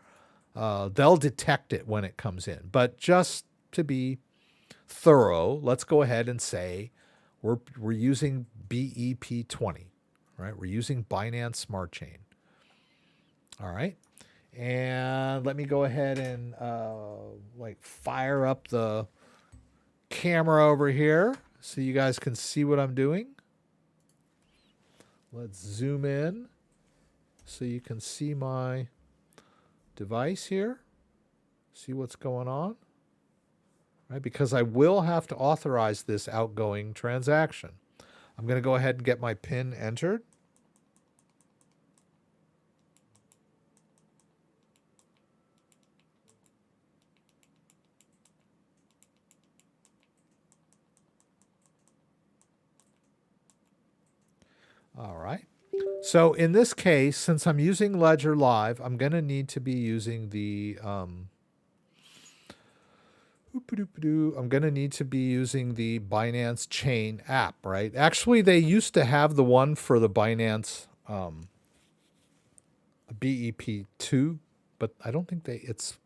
They'll detect it when it comes in. But just to be thorough, let's go ahead and say we're using BEP20, right? We're using Binance Smart Chain. All right. And let me go ahead and fire up the camera over here so you guys can see what I'm doing. Let's zoom in so you can see my device here. See what's going on, right? Because I will have to authorize this outgoing transaction. I'm going to go ahead and get my PIN entered. All right. So in this case, since I'm using Ledger Live, I'm going to need to be using the Binance Chain app, right? Actually, they used to have the one for the Binance BEP2, but I don't think it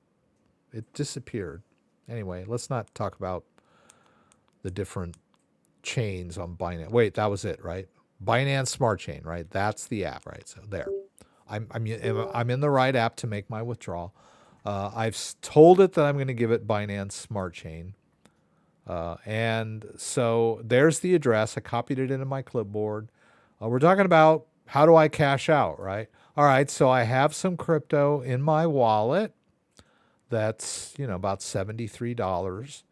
disappeared. Anyway, let's not talk about the different chains on Binance. Wait, that was it, right? Binance Smart Chain, right? That's the app, right? So there, I'm in the right app to make my withdrawal. I've told it that I'm going to give it Binance Smart Chain, and so there's the address. I copied it into my clipboard. We're talking about how do I cash out, right? All right, so I have some crypto in my wallet. That's about $73.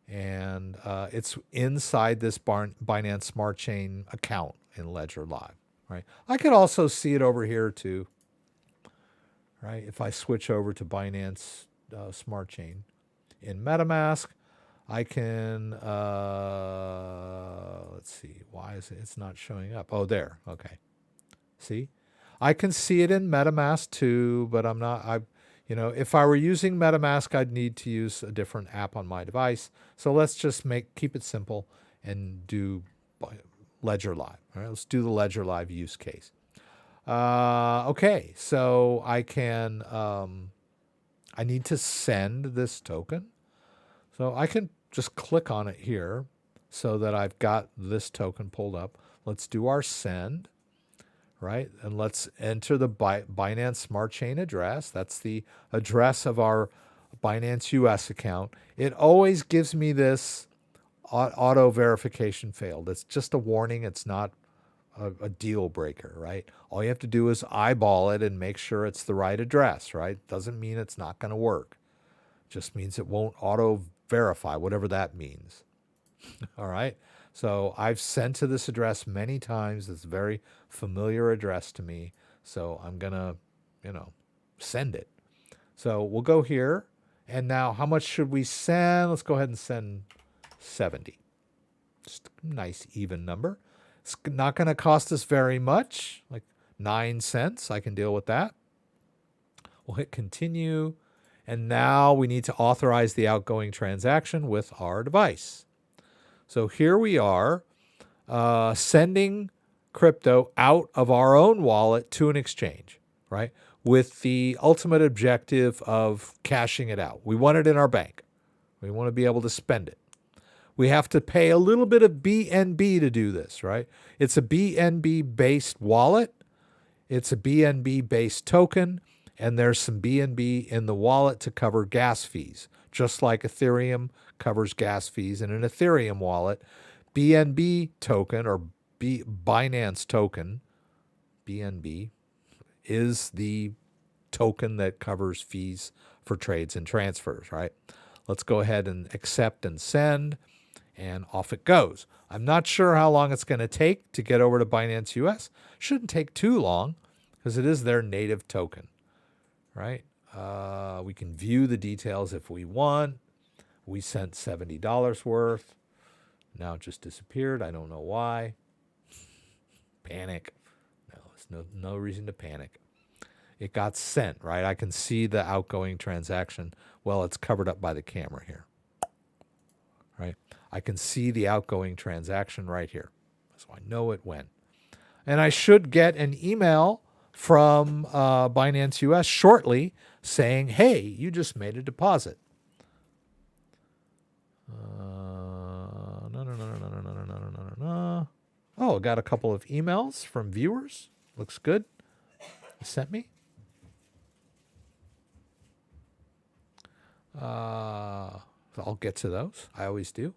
And it's inside this Binance Smart Chain account in Ledger Live, right? I could also see it over here too, right? If I switch over to Binance Smart Chain in MetaMask, I can, let's see, why is it's not showing up? Oh, there, okay. See? I can see it in MetaMask too, but I'm not, if I were using MetaMask, I'd need to use a different app on my device. So let's just keep it simple and do Ledger Live. All right, let's do the Ledger Live use case. Okay, so I can, I need to send this token. So I can just click on it here so that I've got this token pulled up. Let's do our send. Right? And let's enter the Binance Smart Chain address. That's the address of our Binance US account. It always gives me this auto verification failed. It's just a warning. It's not a deal breaker, right? All you have to do is eyeball it and make sure it's the right address, right? Doesn't mean it's not going to work. Just means it won't auto verify, whatever that means. All right. So I've sent to this address many times. It's a very familiar address to me. So I'm going to, send it. So we'll go here. And now how much should we send? Let's go ahead and send 70. Just a nice even number. It's not going to cost us very much, like 9 cents. I can deal with that. We'll hit continue. And now we need to authorize the outgoing transaction with our device. So here we are sending crypto out of our own wallet to an exchange, right? With the ultimate objective of cashing it out. We want it in our bank. We want to be able to spend it. We have to pay a little bit of BNB to do this, right? It's a BNB-based wallet. It's a BNB-based token. and there's some BNB in the wallet to cover gas fees, just like Ethereum covers gas fees in an Ethereum wallet. BNB token or Binance token, BNB, is the token that covers fees for trades and transfers, right? Let's go ahead and accept and send, and off it goes. I'm not sure how long it's going to take to get over to Binance US. Shouldn't take too long because it is their native token, right? We can view the details if we want. We sent $70 worth. Now it just disappeared. I don't know why. Panic. No, there's no reason to panic. It got sent, right? I can see the outgoing transaction. Well, it's covered up by the camera here, right? I can see the outgoing transaction right here. So I know it went. And I should get an email from Binance US shortly saying, hey, you just made a deposit. No. Oh, got a couple of emails from viewers. Looks good. You sent me. I'll get to those. I always do,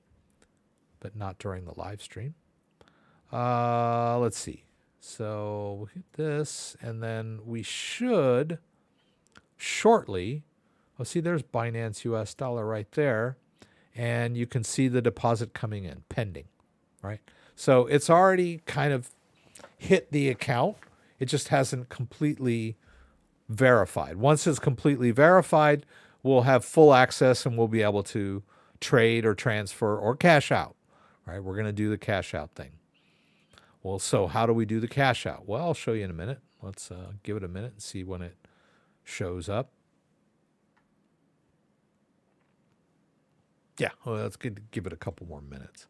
but not during the live stream. Let's see. So we'll hit this, and then we should shortly. Oh, see, there's Binance US dollar right there, and you can see the deposit coming in, pending, right? So it's already kind of hit the account. It just hasn't completely verified. Once it's completely verified, we'll have full access and we'll be able to trade or transfer or cash out, right? We're going to do the cash out thing. Well, so how do we do the cash out? Well, I'll show you in a minute. Let's give it a minute and see when it shows up. Yeah, well, let's give it a couple more minutes.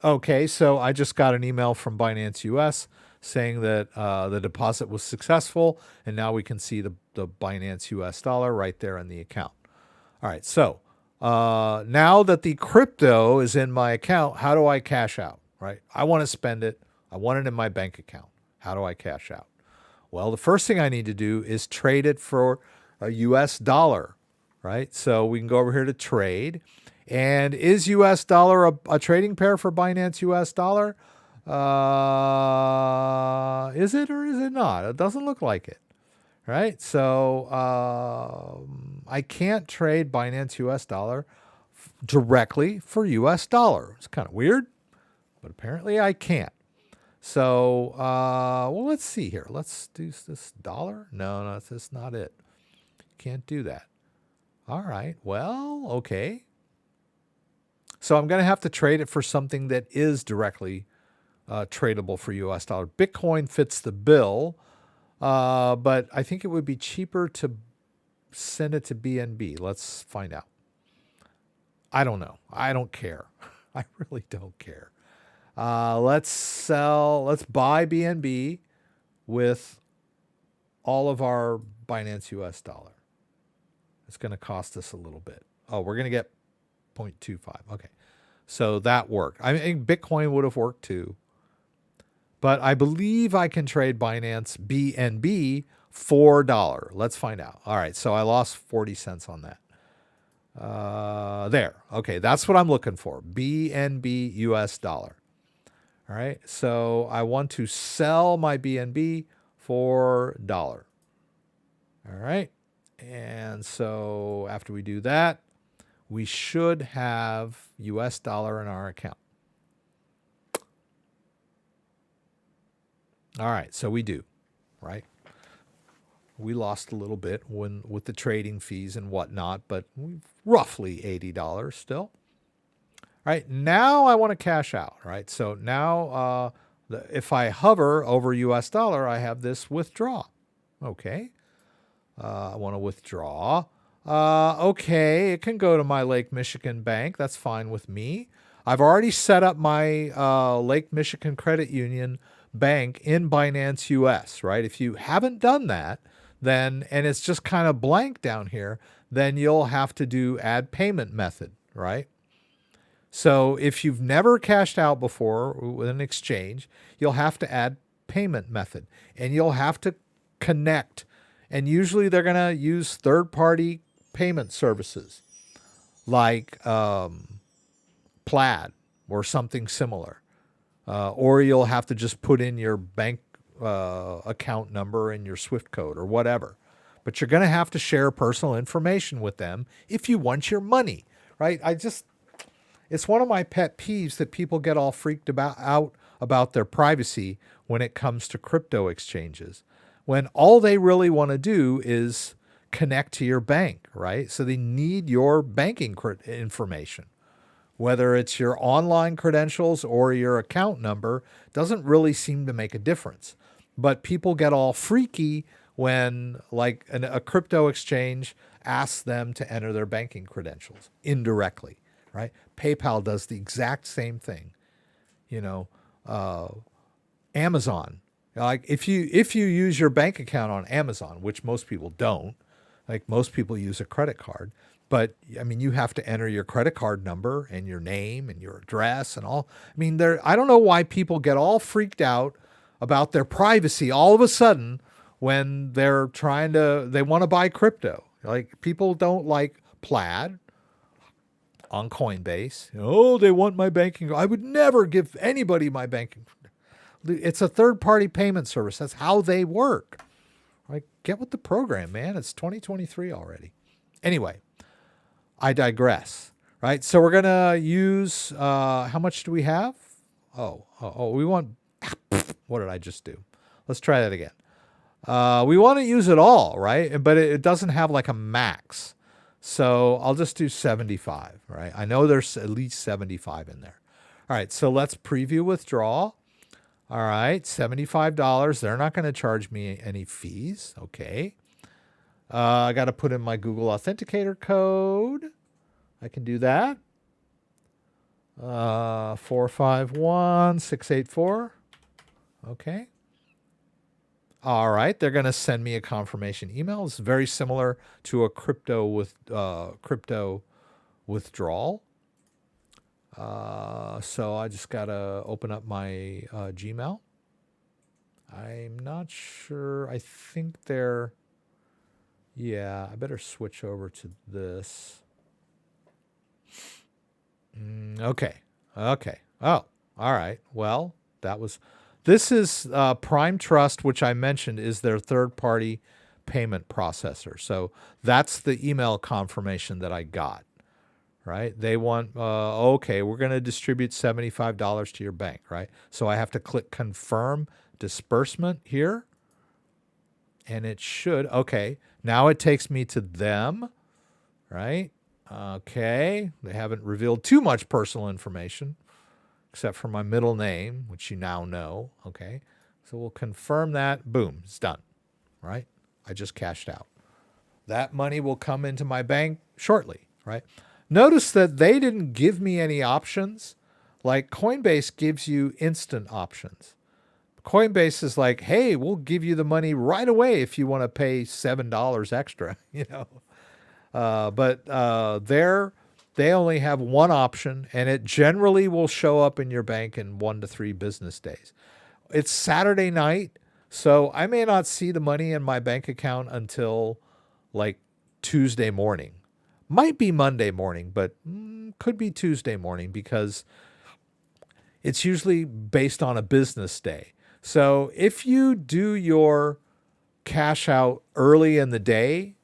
Okay, so I just got an email from Binance US saying that the deposit was successful, and now we can see the Binance US dollar right there in the account. All right, so now that the crypto is in my account, how do I cash out, right? I want to spend it. I want it in my bank account. How do I cash out? Well, the first thing I need to do is trade it for a US dollar, right? So we can go over here to trade. And is US dollar a trading pair for Binance US dollar? Is it or is it not? It doesn't look like it, right? So I can't trade Binance US dollar directly for US dollar. It's kind of weird, but apparently I can't. So, well, let's see here. Let's do this dollar. No, that's not it. Can't do that. All right. Well, okay. So I'm going to have to trade it for something that is directly tradable for US dollar. Bitcoin fits the bill, but I think it would be cheaper to send it to BNB. Let's find out. I don't know. I don't care. I really don't care. Let's buy BNB with all of our Binance US dollar. It's going to cost us a little bit. Oh, we're going to get 0.25. Okay. So that worked. I mean, Bitcoin would have worked too. But I believe I can trade Binance BNB for $1. Let's find out. All right. So I lost 40 cents on that. There. Okay. That's what I'm looking for. BNB US dollar. All right. So I want to sell my BNB for $1. All right. And so after we do that, we should have US dollar in our account. All right, so we do, right? We lost a little bit with the trading fees and whatnot, but roughly $80 still. All right, now I want to cash out, right? So now if I hover over US dollar, I have this withdraw. Okay, I want to withdraw. Okay, it can go to my Lake Michigan bank. That's fine with me. I've already set up my Lake Michigan Credit Union bank in Binance US, right? If you haven't done that, then, and it's just kind of blank down here, then you'll have to do add payment method, right? So if you've never cashed out before with an exchange, you'll have to add payment method, and you'll have to connect. And usually they're going to use third-party payment services like Plaid or something similar. Or you'll have to just put in your bank account number and your SWIFT code or whatever. But you're going to have to share personal information with them if you want your money, right? It's one of my pet peeves that people get all freaked out about their privacy when it comes to crypto exchanges, when all they really want to do is connect to your bank, right? So they need your banking information. Whether it's your online credentials or your account number, doesn't really seem to make a difference. But people get all freaky when like a crypto exchange asks them to enter their banking credentials indirectly, right? PayPal does the exact same thing. Amazon, like if you use your bank account on Amazon, which most people don't, like most people use a credit card, but I mean, you have to enter your credit card number and your name and your address and all. I mean, I don't know why people get all freaked out about their privacy all of a sudden when they want to buy crypto. Like people don't like Plaid on Coinbase. Oh, they want my banking. I would never give anybody my banking. It's a third-party payment service. That's how they work. Like, get with the program, man. It's 2023 already. Anyway, I digress, right? So we're going to use, how much do we have? We want, what did I just do? Let's try that again. We want to use it all, right? But it doesn't have like a max. So I'll just do 75, right? I know there's at least 75 in there. All right, so let's preview withdrawal. All right, $75. They're not going to charge me any fees. Okay. I got to put in my Google Authenticator code. I can do that. 451684. Okay. All right. They're going to send me a confirmation email. It's very similar to a crypto withdrawal. So I just got to open up my Gmail. I'm not sure. I think I better switch over to this. Okay. Oh, all right. Well, this is Prime Trust, which I mentioned is their third-party payment processor. So that's the email confirmation that I got, right? They want, okay, we're going to distribute $75 to your bank, right? So I have to click confirm disbursement here. And it should, okay. Now it takes me to them, right? Okay. They haven't revealed too much personal information except for my middle name, which you now know. Okay. So we'll confirm that. Boom. It's done, right? I just cashed out. That money will come into my bank shortly, right? Notice that they didn't give me any options. Like Coinbase gives you instant options. Coinbase is like, hey, we'll give you the money right away if you want to pay $7 extra, But they only have one option, and it generally will show up in your bank in 1 to 3 business days. It's Saturday night, so I may not see the money in my bank account until like Tuesday morning. Might be Monday morning, but could be Tuesday morning because it's usually based on a business day. So if you do your cash out early in the day,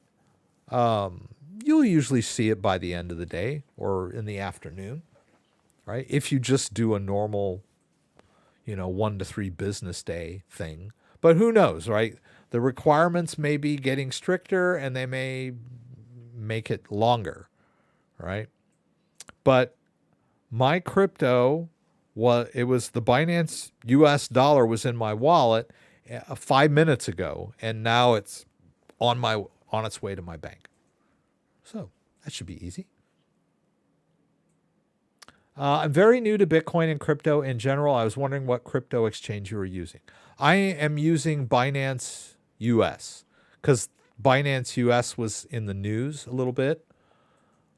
you'll usually see it by the end of the day or in the afternoon, right? If you just do a normal, 1 to 3 business day thing. But who knows, right? The requirements may be getting stricter and they may make it longer, right? But my crypto, it was the Binance US dollar was in my wallet 5 minutes ago, and now it's on its way to my bank. So that should be easy. I'm very new to Bitcoin and crypto in general. I was wondering what crypto exchange you were using. I am using Binance US because Binance US was in the news a little bit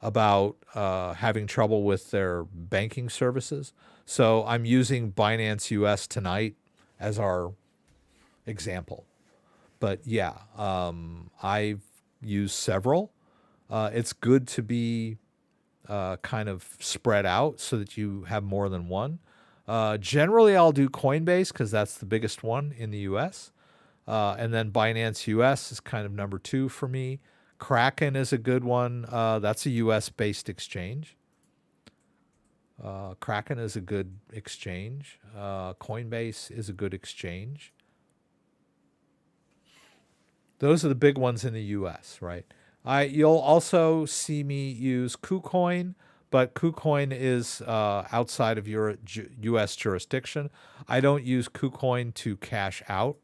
about having trouble with their banking services. So I'm using Binance US tonight as our example. But yeah, I've used several. It's good to be kind of spread out so that you have more than one. Generally, I'll do Coinbase because that's the biggest one in the US. And then Binance US is kind of number 2 for me. Kraken is a good one. That's a US based exchange. Kraken is a good exchange. Coinbase is a good exchange. Those are the big ones in the US, right? You'll also see me use KuCoin, but KuCoin is outside of your US jurisdiction. I don't use KuCoin to cash out,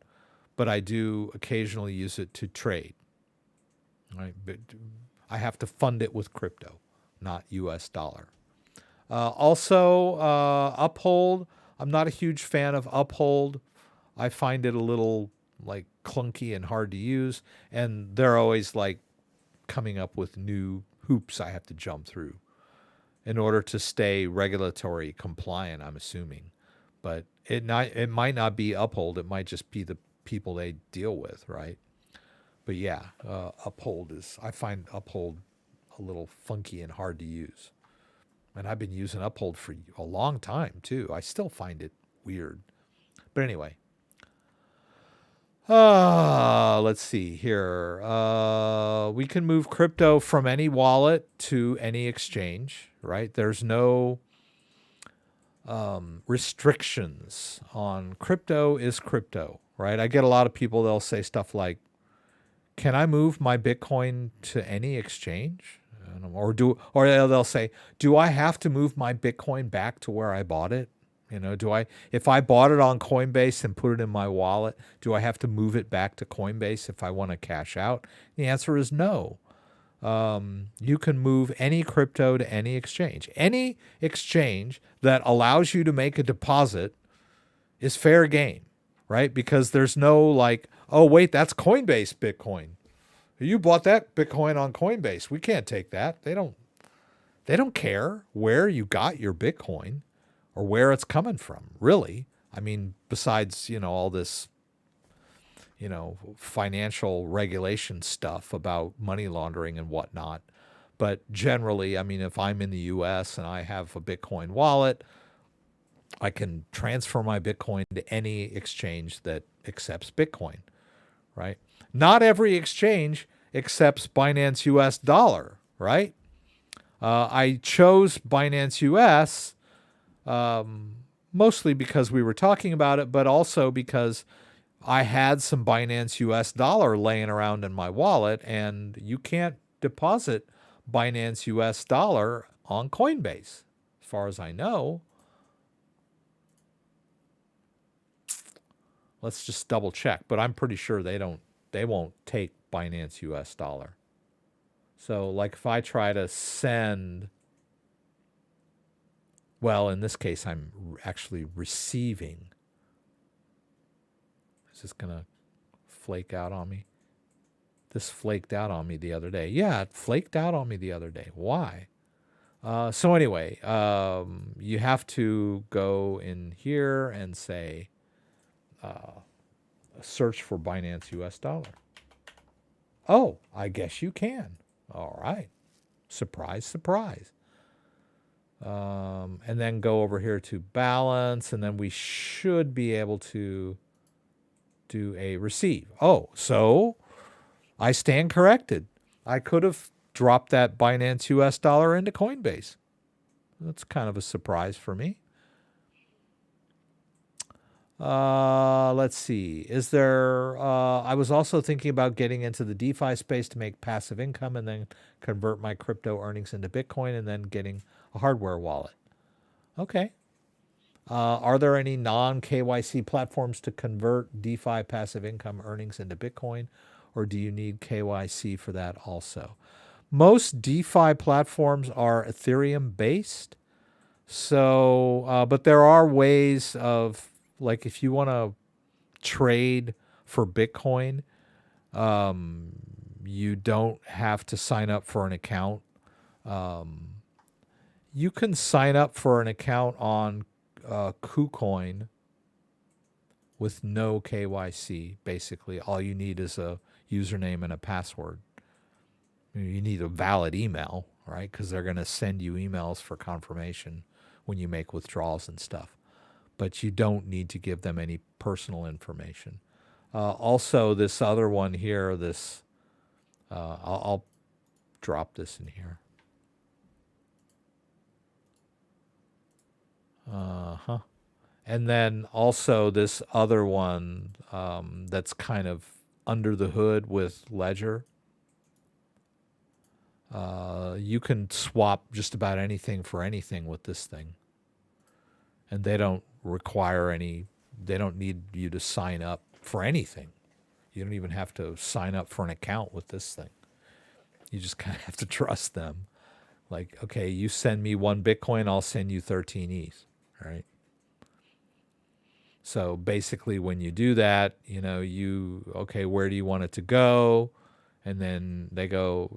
but I do occasionally use it to trade. Right? But I have to fund it with crypto, not US dollar. Also, Uphold. I'm not a huge fan of Uphold. I find it a little like clunky and hard to use, and they're always like coming up with new hoops I have to jump through in order to stay regulatory compliant, I'm assuming. But it might not be Uphold. It might just be the people they deal with, right? But yeah, I find Uphold a little funky and hard to use. And I've been using Uphold for a long time too. I still find it weird. But anyway, let's see here. We can move crypto from any wallet to any exchange, right? There's no restrictions on crypto is crypto, right? I get a lot of people, they'll say stuff like, can I move my Bitcoin to any exchange? Or they'll say, do I have to move my Bitcoin back to where I bought it? If I bought it on Coinbase and put it in my wallet, do I have to move it back to Coinbase if I want to cash out? The answer is no. You can move any crypto to any exchange. Any exchange that allows you to make a deposit is fair game, right? Because there's no like, oh, wait, that's Coinbase Bitcoin. You bought that Bitcoin on Coinbase. We can't take that. They don't care where you got your Bitcoin or where it's coming from, really. I mean, besides, all this, financial regulation stuff about money laundering and whatnot. But generally, I mean, if I'm in the US and I have a Bitcoin wallet, I can transfer my Bitcoin to any exchange that accepts Bitcoin, right? Not every exchange accepts Binance US dollar, right? I chose Binance US mostly because we were talking about it, but also because I had some Binance US dollar laying around in my wallet, and you can't deposit Binance US dollar on Coinbase, as far as I know. Let's just double check, but I'm pretty sure they won't take Binance US dollar. So like if I try to send, well, in this case, I'm actually receiving. Is this going to flake out on me? This flaked out on me the other day. Yeah, it flaked out on me the other day. Why? So anyway, you have to go in here and say, search for Binance US dollar. Oh, I guess you can. All right. Surprise, surprise. And then go over here to balance, and then we should be able to do a receive. Oh, so I stand corrected. I could have dropped that Binance US dollar into Coinbase. That's kind of a surprise for me. Let's see. Is there, I was also thinking about getting into the DeFi space to make passive income and then convert my crypto earnings into Bitcoin and then getting a hardware wallet. Okay. Are there any non-KYC platforms to convert DeFi passive income earnings into Bitcoin, or do you need KYC for that also? Most DeFi platforms are Ethereum based. So, but there are ways of, like, if you want to trade for Bitcoin, you don't have to sign up for an account. You can sign up for an account on KuCoin with no KYC. Basically, all you need is a username and a password. You need a valid email, right? Because they're going to send you emails for confirmation when you make withdrawals and stuff. But you don't need to give them any personal information. Also, this other one here, I'll drop this in here. And then also this other one that's kind of under the hood with Ledger. You can swap just about anything for anything with this thing. And they don't need you to sign up for anything. You don't even have to sign up for an account with this thing. You just kind of have to trust them. Like, okay, you send me 1 Bitcoin, I'll send you 13 ETH, right? So basically when you do that, okay, where do you want it to go? And then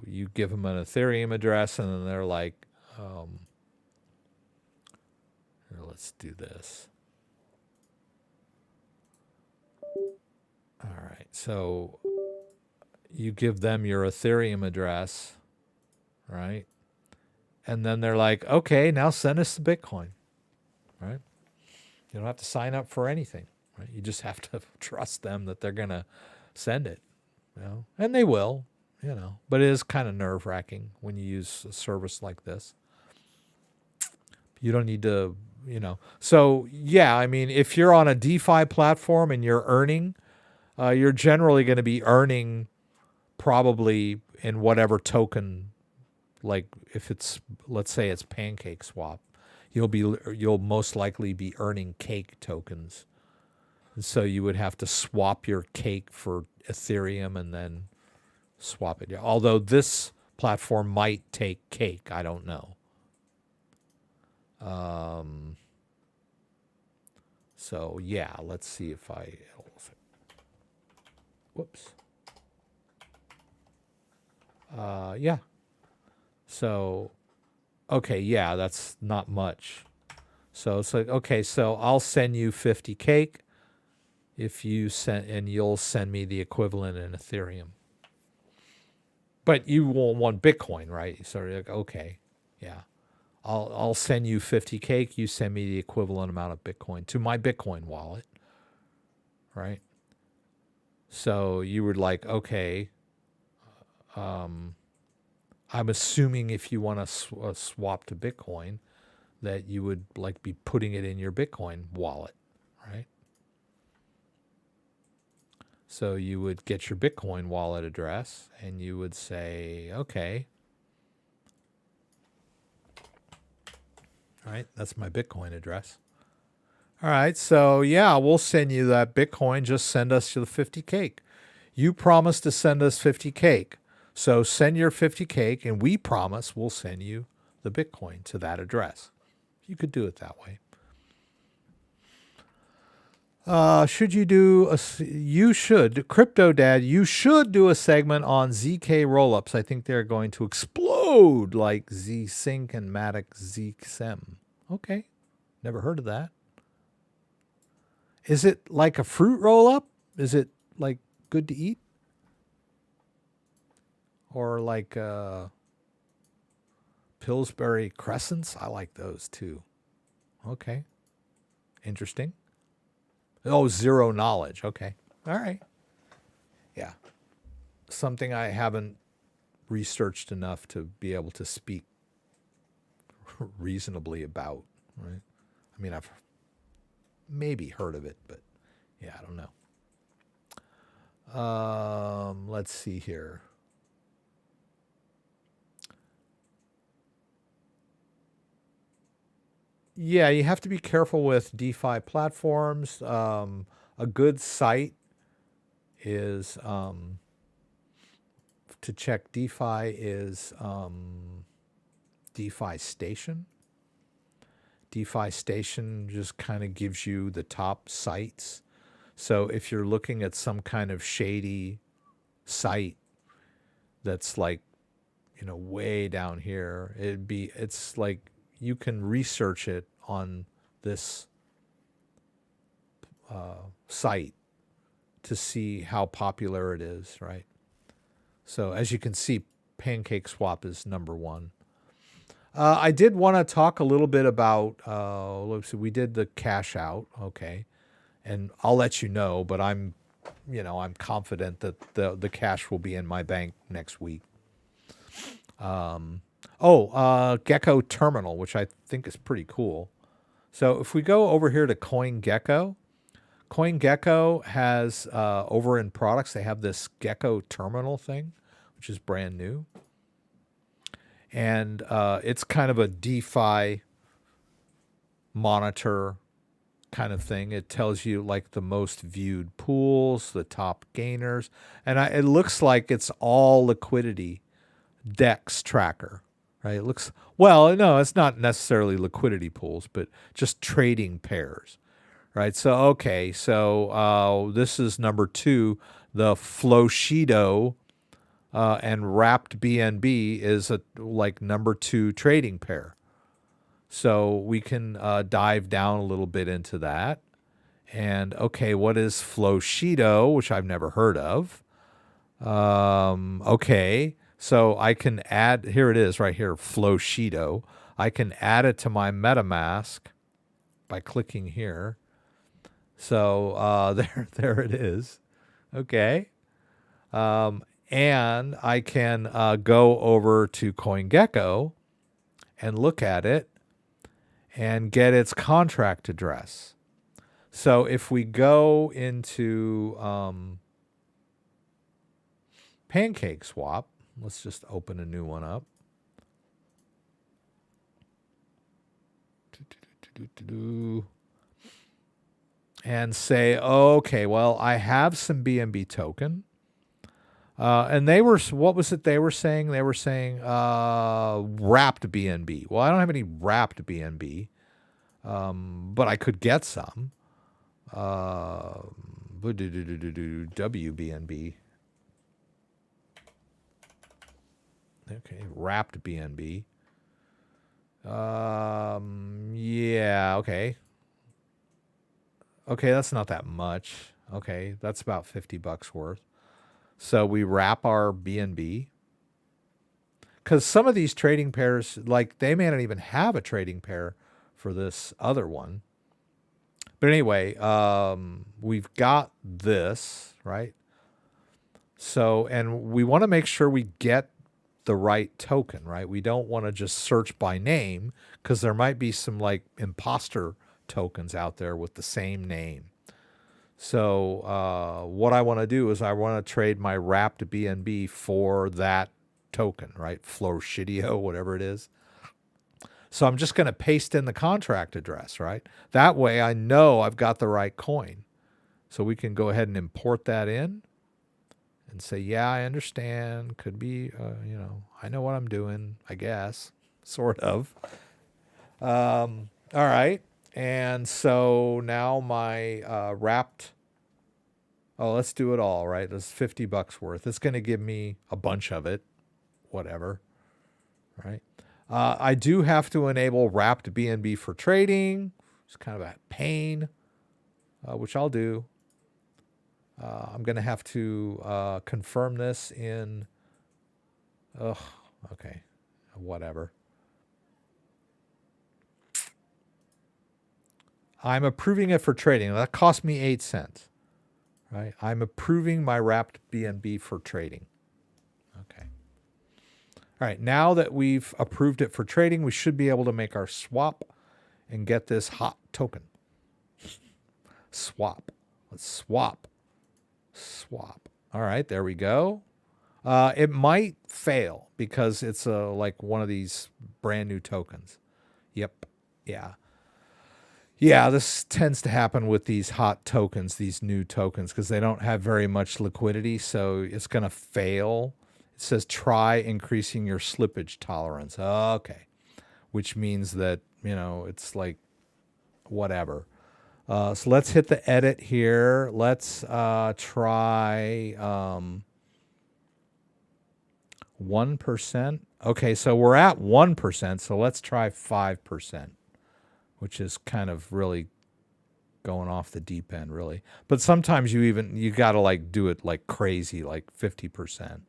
you give them an Ethereum address, and then they're like, here, let's do this. All right, so you give them your Ethereum address, right? And then they're like, okay, now send us the Bitcoin, right? You don't have to sign up for anything, right? You just have to trust them that they're going to send it, and they will, but it is kind of nerve-wracking when you use a service like this. You don't need to, So, yeah, I mean, if you're on a DeFi platform and you're earning, you're generally going to be earning probably in whatever token, like if it's, let's say it's PancakeSwap, you'll most likely be earning cake tokens. And so you would have to swap your cake for Ethereum and then swap it. Although this platform might take cake, I don't know. So yeah, let's see if whoops. Yeah. So, okay, yeah, that's not much. So it's like, okay, so I'll send you 50 cake if you and you'll send me the equivalent in Ethereum. But you won't want Bitcoin, right? So you're like, okay, yeah. I'll send you 50 cake, you send me the equivalent amount of Bitcoin to my Bitcoin wallet, right? So you were like, okay, I'm assuming if you want to swap to Bitcoin, that you would like be putting it in your Bitcoin wallet, right? So you would get your Bitcoin wallet address and you would say, okay, all right, that's my Bitcoin address. All right, so yeah, we'll send you that Bitcoin. Just send us the 50 cake. You promised to send us 50 cake. So send your 50 cake, and we promise we'll send you the Bitcoin to that address. You could do it that way. Should you do you should, CryptoDad, you should do a segment on ZK rollups. I think they're going to explode like ZSync and Matic ZSEM. Okay, never heard of that. Is it like a fruit roll-up? Is it like good to eat? Or like Pillsbury Crescents? I like those too. Okay. Interesting. Oh, zero knowledge. Okay. All right. Yeah. Something I haven't researched enough to be able to speak reasonably about, right? I mean, I've maybe heard of it, but yeah, I don't know. Let's see here. Yeah, you have to be careful with DeFi platforms. A good site is to check DeFi is DeFi Station. DeFi Station just kind of gives you the top sites. So if you're looking at some kind of shady site that's like, way down here, it's like you can research it on this site to see how popular it is, right? So as you can see, PancakeSwap is number one. I did want to talk a little bit about, let's see, we did the cash out, okay, and I'll let you know, but I'm confident that the cash will be in my bank next week. Gecko terminal, which I think is pretty cool. So if we go over here to CoinGecko, CoinGecko has over in products, they have this Gecko terminal thing, which is brand new. And it's kind of a DeFi monitor kind of thing. It tells you like the most viewed pools, the top gainers, and it looks like it's all liquidity DEX tracker, right? It looks, well, no, it's not necessarily liquidity pools, but just trading pairs, right? So, okay, so this is number 2, the Flowshido and Wrapped BNB is like number 2 trading pair. So we can dive down a little bit into that. And okay, what is Flowshido, which I've never heard of? Okay, so I can add, here it is right here, Flowshido. I can add it to my MetaMask by clicking here. So there it is. Okay. And I can go over to CoinGecko and look at it and get its contract address. So if we go into PancakeSwap, let's just open a new one up. And say, okay, well, I have some BNB token. And they were, what was it they were saying? They were saying wrapped BNB. Well, I don't have any wrapped BNB, but I could get some. WBNB. Okay, wrapped BNB. Yeah, okay. Okay, that's not that much. Okay, that's about $50 worth. So we wrap our BNB. Because some of these trading pairs, like they may not even have a trading pair for this other one. But anyway, we've got this, right? So, and we want to make sure we get the right token, right? We don't want to just search by name because there might be some like imposter tokens out there with the same name. So what I want to do is I want to trade my wrapped BNB for that token, right? Flowshido, whatever it is. So I'm just going to paste in the contract address, right? That way I know I've got the right coin. So we can go ahead and import that in and say, yeah, I understand. Could be, I know what I'm doing, I guess, sort of. All right. And so now my wrapped, let's do it all, right? It's $50 worth. It's going to give me a bunch of it, whatever, right? I do have to enable wrapped BNB for trading. It's kind of a pain, which I'll do. I'm going to have to confirm this in, okay, whatever. I'm approving it for trading. That cost me 8 cents, right? I'm approving my wrapped BNB for trading. Okay. All right. Now that we've approved it for trading, we should be able to make our swap and get this hot token. Swap. Let's swap. Swap. All right. There we go. It might fail because it's like one of these brand new tokens. Yep. Yeah. Yeah, this tends to happen with these hot tokens, these new tokens, because they don't have very much liquidity, so it's going to fail. It says try increasing your slippage tolerance. Okay, which means that, it's like whatever. So let's hit the edit here. Let's try 1%. Okay, so we're at 1%, so let's try 5%. Which is kind of really going off the deep end, really. But sometimes you got to like do it like crazy, like 50%.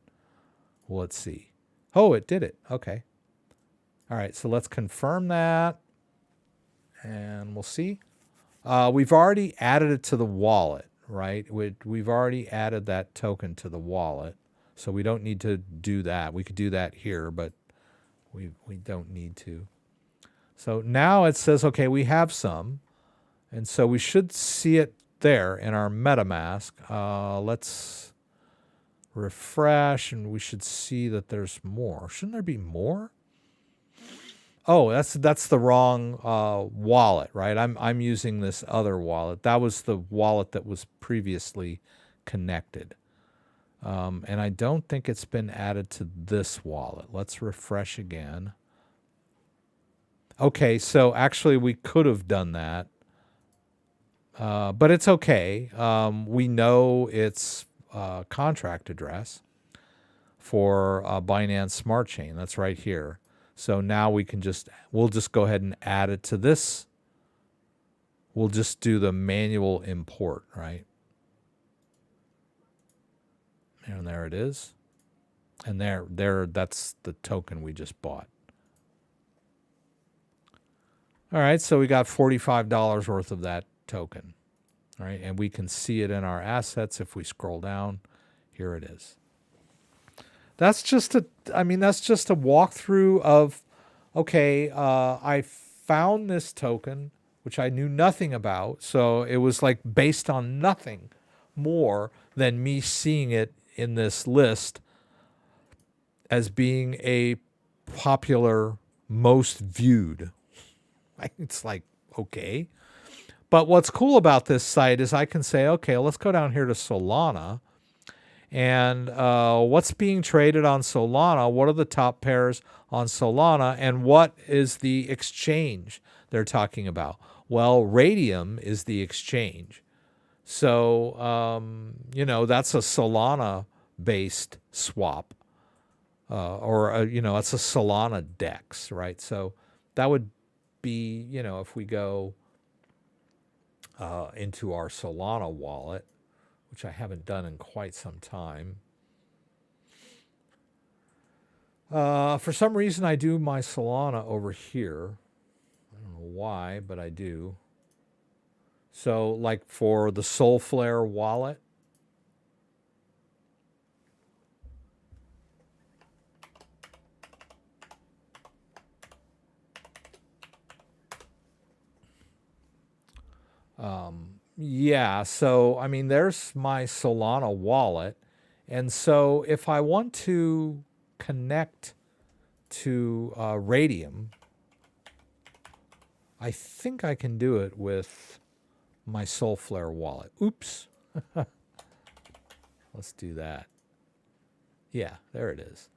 Well, let's see. Oh, it did it. Okay. All right, so let's confirm that, and we'll see. We've already added it to the wallet, right? We've already added that token to the wallet, so we don't need to do that. We could do that here, but we don't need to. So now it says, okay, we have some, and so we should see it there in our MetaMask. Let's refresh, and we should see that there's more. Shouldn't there be more? Oh, that's the wrong wallet, right? I'm using this other wallet. That was the wallet that was previously connected. And I don't think it's been added to this wallet. Let's refresh again. Okay, so actually we could have done that. But it's okay. We know its contract address for Binance Smart Chain. That's right here. So now we'll just go ahead and add it to this. We'll just do the manual import, right? And there it is. And that's the token we just bought. All right, so we got $45 worth of that token, right? And we can see it in our assets if we scroll down. Here it is. That's just a walkthrough of, okay, I found this token, which I knew nothing about. So it was like based on nothing more than me seeing it in this list as being a popular, most viewed. It's like, okay. But what's cool about this site is I can say, okay, let's go down here to Solana. And what's being traded on Solana? What are the top pairs on Solana? And what is the exchange they're talking about? Well, Radium is the exchange. So, that's a Solana-based swap. It's a Solana DEX, right? So that would be, if we go into our Solana wallet, which I haven't done in quite some time. For some reason, I do my Solana over here. I don't know why, but I do. So, like for the Soulflare wallet, yeah, so, there's my Solana wallet. And so if I want to connect to Radium, I think I can do it with my Soulflare wallet. Oops. Let's do that. Yeah, there it is.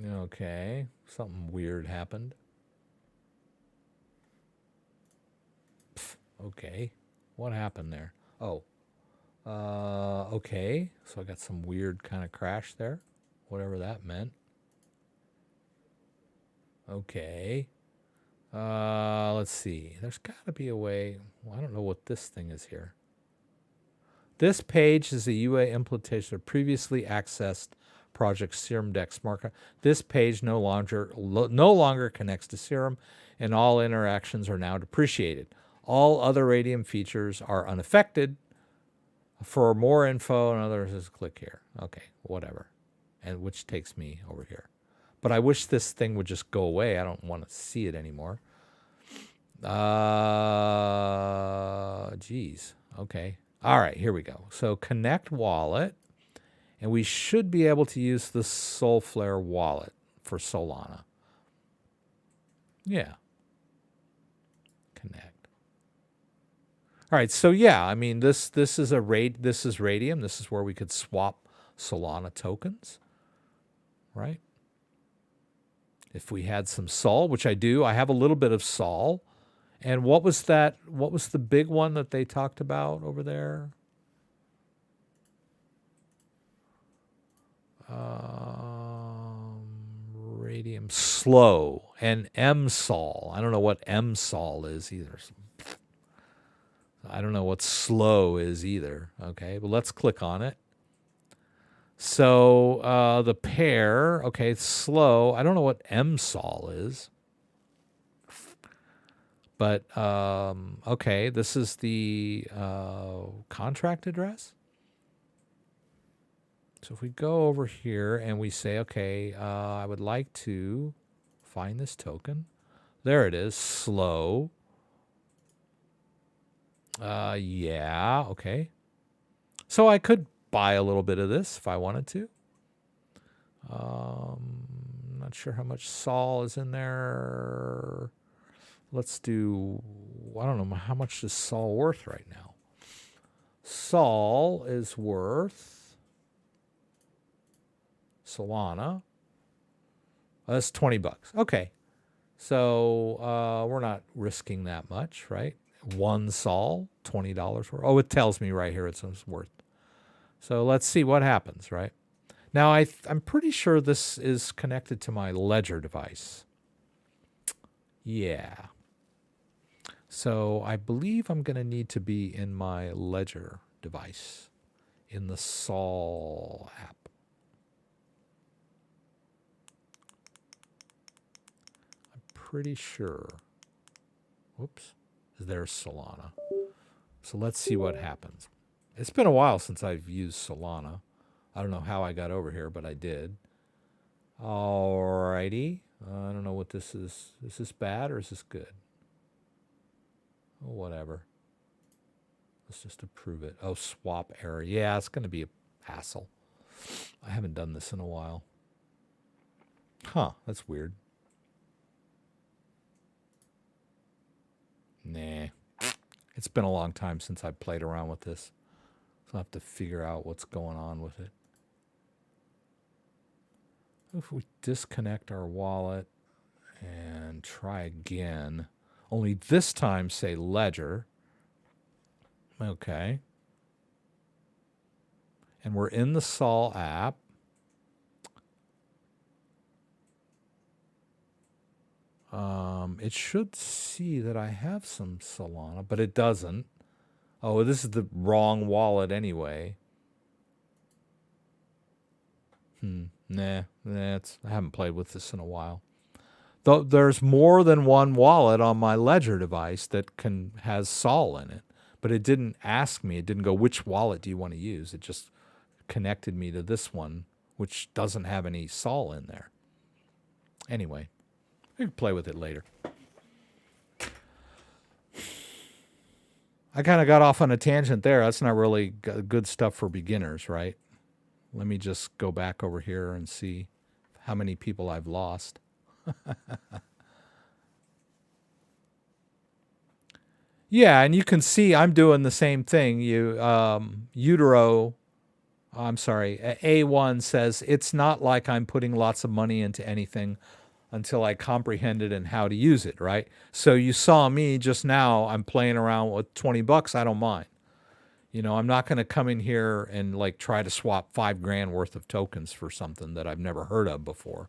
Okay, something weird happened. Okay, what happened there? Oh, okay, so I got some weird kind of crash there, whatever that meant. Okay, let's see. There's got to be a way. Well, I don't know what this thing is here. This page is a UA implementation of previously accessed project Serum Dex Smart. This page no longer connects to Serum, and all interactions are now depreciated. All other Radium features are unaffected. For more info and others, just click here. Okay, whatever. And which takes me over here. But I wish this thing would just go away. I don't want to see it anymore. Geez. Okay. All right, here we go. So connect wallet. And we should be able to use the Soulflare wallet for Solana. Yeah. Connect. All right, so yeah, this is Radium. This is where we could swap Solana tokens, right? If we had some Sol, which I do, I have a little bit of Sol. And what was that? What was the big one that they talked about over there? Radium slow and MSOL. I don't know what MSOL is either. I don't know what slow is either. Okay, but let's click on it. So the pair, okay, it's slow. I don't know what MSOL is. But, okay, this is the contract address. So if we go over here and we say, okay, I would like to find this token. There it is, slow. Yeah, okay. So I could buy a little bit of this if I wanted to. Not sure how much Sol is in there. Let's do, I don't know, how much is Sol worth right now? Sol is worth, Solana, that's $20. Okay. So we're not risking that much, right? One Sol, $20 worth. Oh, it tells me right here it's worth. So let's see what happens, right? Now, I'm pretty sure this is connected to my Ledger device. Yeah. So I believe I'm going to need to be in my Ledger device in the Sol app. I'm pretty sure. Whoops. There's Solana. So let's see what happens. It's been a while since I've used Solana. I don't know how I got over here, but I did. Alrighty. I don't know what this is. Is this bad or is this good? Oh, whatever. Let's just approve it. Oh, swap error. Yeah, it's going to be a hassle. I haven't done this in a while. Huh, that's weird. Nah. It's been a long time since I played around with this. So I'll have to figure out what's going on with it. If we disconnect our wallet and try again, only this time say Ledger. Okay. And we're in the Sol app. It should see that I have some Solana, but it doesn't. Oh, this is the wrong wallet anyway. Nah, I haven't played with this in a while. Though there's more than one wallet on my Ledger device that has Sol in it, but it didn't ask me. It didn't go, which wallet do you want to use? It just connected me to this one, which doesn't have any Sol in there. Anyway, we can play with it later. I kind of got off on a tangent there. That's not really good stuff for beginners, right? Let me just go back over here and see how many people I've lost. Yeah, and you can see I'm doing the same thing. A1 says, it's not like I'm putting lots of money into anything until I comprehended and how to use it, right? So you saw me just now, I'm playing around with $20. I don't mind. You know, I'm not going to come in here and like try to swap $5,000 worth of tokens for something that I've never heard of before.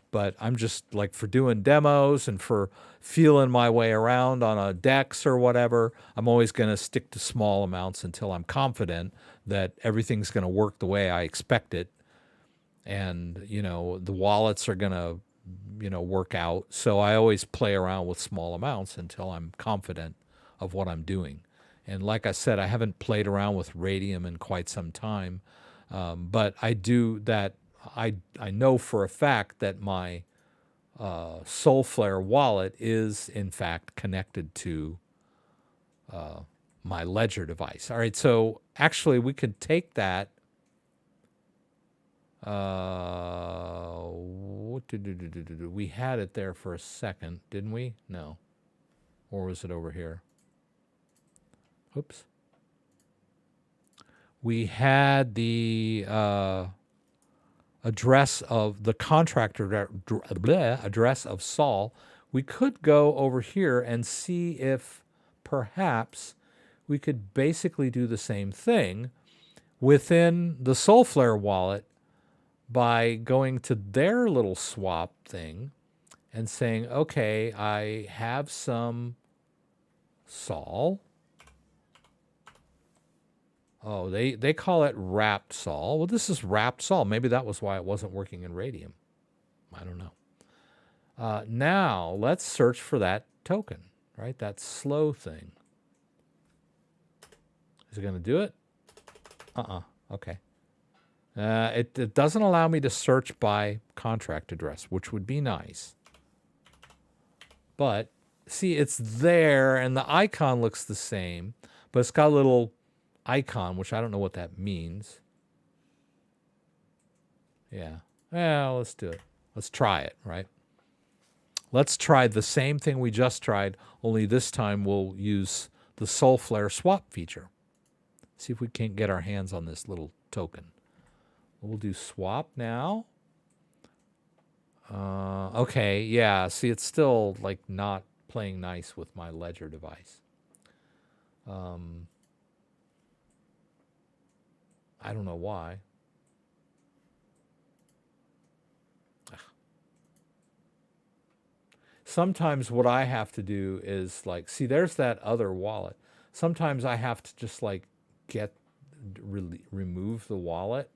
But I'm just like for doing demos and for feeling my way around on a DEX or whatever, I'm always going to stick to small amounts until I'm confident that everything's going to work the way I expect it. And, you know, the wallets are going to, work out. So I always play around with small amounts until I'm confident of what I'm doing. And like I said, I haven't played around with Radium in quite some time. But I do that. I know for a fact that my Soulflare wallet is in fact connected to my Ledger device. All right, so actually we could take that. We had it there for a second, didn't we? No. Or was it over here? Oops. We had the address of the contractor address of Sol. We could go over here and see if perhaps we could basically do the same thing within the Soulflare wallet, by going to their little swap thing and saying, okay, I have some sol. Oh, they call it wrapped sol. Well, this is wrapped sol. Maybe that was why it wasn't working in Radium. I don't know. Now let's search for that token, right? That slow thing. Is it going to do it? Okay. It doesn't allow me to search by contract address, which would be nice. But see, it's there, and the icon looks the same, but it's got a little icon, which I don't know what that means. Yeah. Well, let's do it. Let's try it, right? Let's try the same thing we just tried, only this time we'll use the Solflare swap feature. See if we can't get our hands on this little token. We'll do swap now. Okay, yeah, see, it's still like not playing nice with my Ledger device. I don't know why. Sometimes what I have to do is like, see, there's that other wallet. Sometimes I have to just like remove the wallet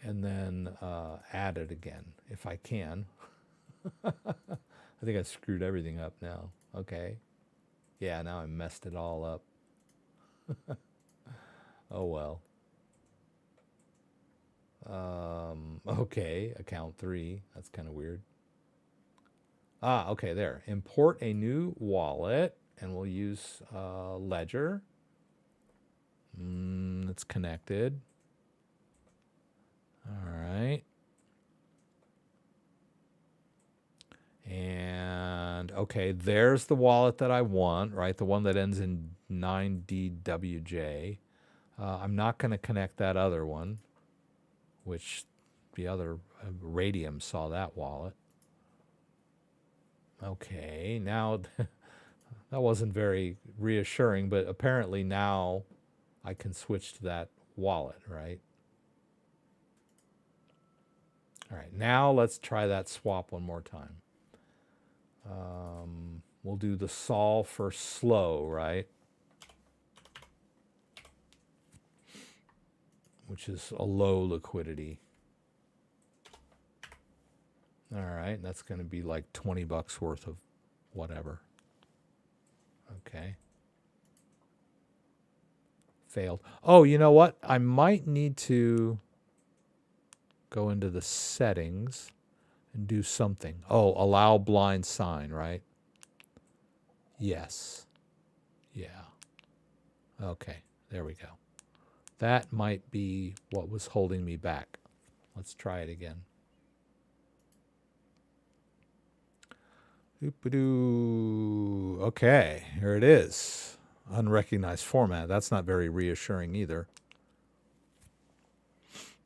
and then add it again if I can. I think I screwed everything up now. Okay. Yeah, now I messed it all up. Oh well. Okay, account 3. That's kind of weird. Okay, there. Import a new wallet, and we'll use Ledger. It's connected. All right. And okay, there's the wallet that I want, right? The one that ends in 9DWJ. I'm not going to connect that other one, which the other Radium saw that wallet. Okay, now that wasn't very reassuring, but apparently now I can switch to that wallet, right? All right, now let's try that swap one more time. We'll do the sol for slow, right? Which is a low liquidity. All right, that's going to be like 20 bucks worth of whatever. Okay. Failed. Oh, you know what? I might need to go into the settings and do something. Oh, allow blind sign, right? Yes. Yeah. Okay, there we go. That might be what was holding me back. Let's try it again. Oop-a-doo. Okay, here it is. Unrecognized format. That's not very reassuring either.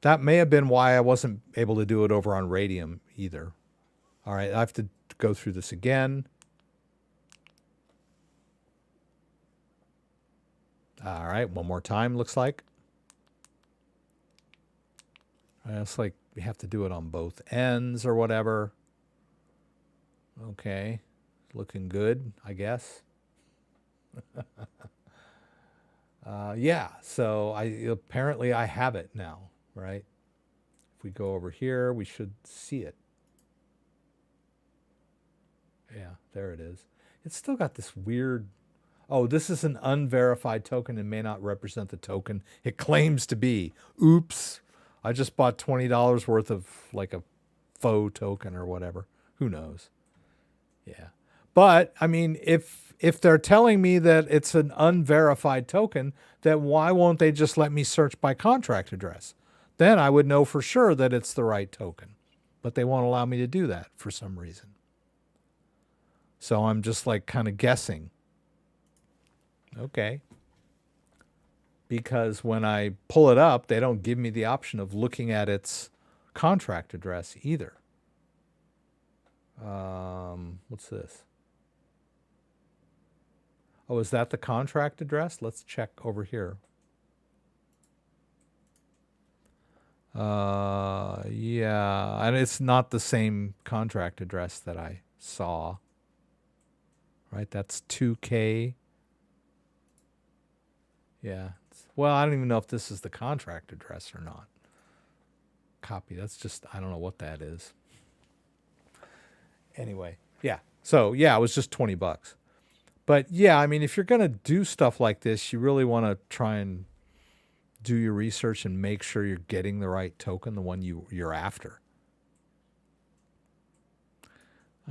That may have been why I wasn't able to do it over on Radium either. All right, I have to go through this again. All right, one more time, looks like. It's like we have to do it on both ends or whatever. Okay, looking good, I guess. Yeah, so apparently I have it now, right? If we go over here, we should see it. Yeah, there it is. It's still got this weird... Oh, this is an unverified token and may not represent the token it claims to be. Oops. I just bought $20 worth of like a faux token or whatever. Who knows? Yeah. But, I mean, if they're telling me that it's an unverified token, then why won't they just let me search by contract address? Then I would know for sure that it's the right token. But they won't allow me to do that for some reason. So I'm just like kind of guessing. Okay. Because when I pull it up, they don't give me the option of looking at its contract address either. What's this? Oh, is that the contract address? Let's check over here. Yeah, and it's not the same contract address that I saw. Right, that's 2K. Yeah. Well, I don't even know if this is the contract address or not. Copy. That's just, I don't know what that is. Anyway, yeah. So, yeah, it was just $20. But yeah, I mean, if you're going to do stuff like this, you really want to try and do your research and make sure you're getting the right token, the one you're after.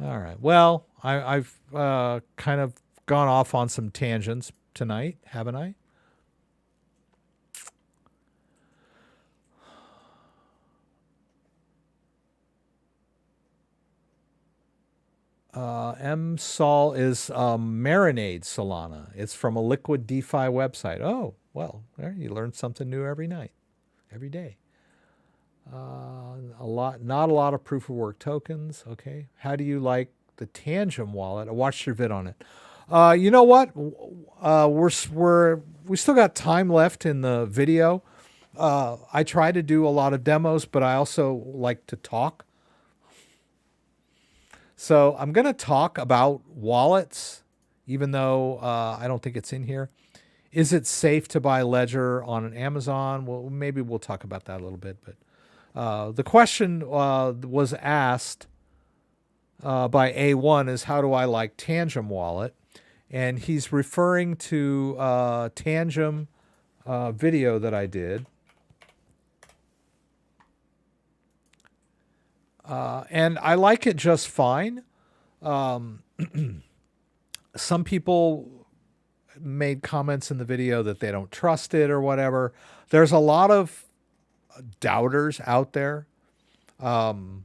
All right. Well, I've kind of gone off on some tangents tonight, haven't I? MSol is Marinade Solana. It's from a Liquid DeFi website. Oh, well, there you learn something new every night, every day. Not a lot of proof of work tokens. Okay. How do you like the Tangent wallet? I watched your vid on it. You know what? We still got time left in the video. I try to do a lot of demos, but I also like to talk. So I'm going to talk about wallets, even though I don't think it's in here. Is it safe to buy Ledger on an Amazon? Well, maybe we'll talk about that a little bit. But the question was asked by A1 is, how do I like Tangem wallet? And he's referring to Tangem video that I did. And I like it just fine. Some people made comments in the video that they don't trust it or whatever. There's a lot of doubters out there. And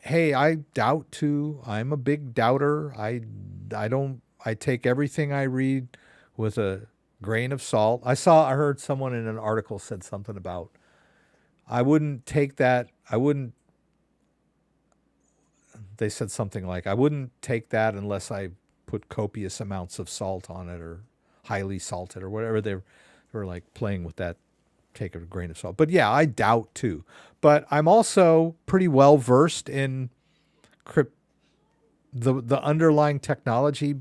hey, I doubt too. I'm a big doubter. I take everything I read with a grain of salt. I heard someone in an article said something about, they said something like, I wouldn't take that unless I put copious amounts of salt on it or highly salted or whatever. They were like playing with that, take a grain of salt. But yeah, I doubt too. But I'm also pretty well versed in the underlying technology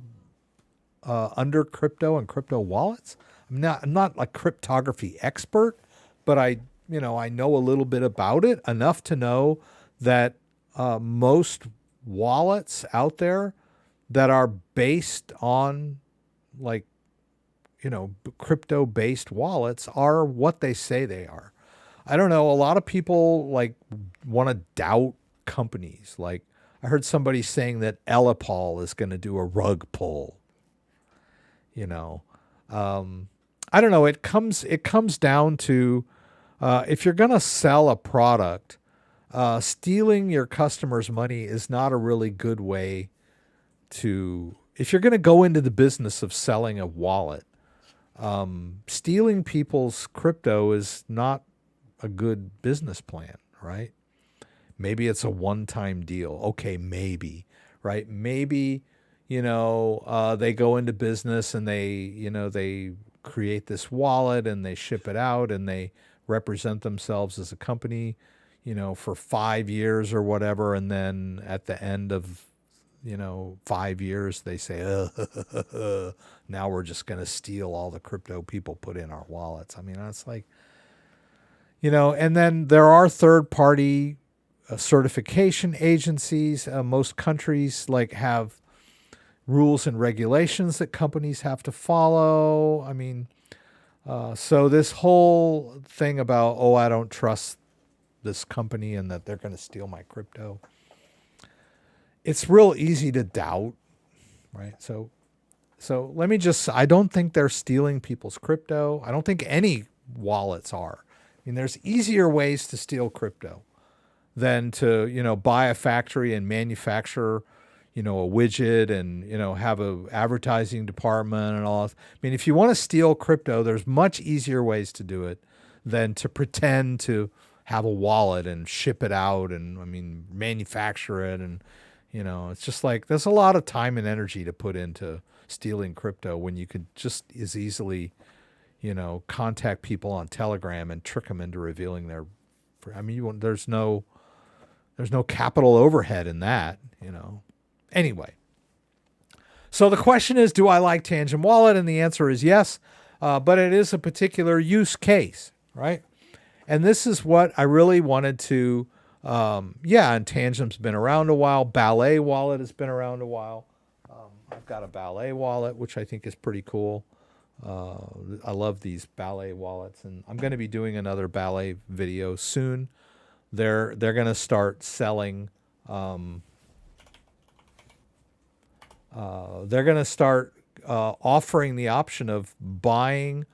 under crypto and crypto wallets. I'm not a cryptography expert, but I know a little bit about it, enough to know that most wallets out there that are based on crypto based wallets are what they say they are. I don't know. A lot of people want to doubt companies. Like, I heard somebody saying that Elipal is going to do a rug pull. I don't know. It comes down to, if you're going to sell a product, stealing your customers' money is not a really good way to, if you're going to go into the business of selling a wallet, stealing people's crypto is not a good business plan, right? Maybe it's a one-time deal. Okay, maybe, right? Maybe, they go into business and they create this wallet and they ship it out and they represent themselves as a company, for 5 years or whatever. And then at the end of, 5 years, they say, now we're just going to steal all the crypto people put in our wallets. I mean, that's like, and then there are third-party certification agencies. Most countries have rules and regulations that companies have to follow. I mean, so this whole thing about, I don't trust this company and that they're going to steal my crypto, it's real easy to doubt, right? So let me I don't think they're stealing people's crypto. I don't think any wallets are. I mean, there's easier ways to steal crypto than to, buy a factory and manufacture, a widget and, have a advertising department and all. I mean, if you want to steal crypto, there's much easier ways to do it than to pretend to have a wallet and ship it out and, manufacture it. And, it's just like, there's a lot of time and energy to put into stealing crypto when you could just as easily, contact people on Telegram and trick them into revealing their. I mean, there's no capital overhead in that. Anyway. So the question is, do I like Tangent Wallet? And the answer is yes, but it is a particular use case, right? And this is what I really wanted to, and Tangent's been around a while. Ballet Wallet has been around a while. I've got a Ballet Wallet, which I think is pretty cool. I love these Ballet wallets, and I'm going to be doing another Ballet video soon. They're going to start selling. They're going to start offering the option of buying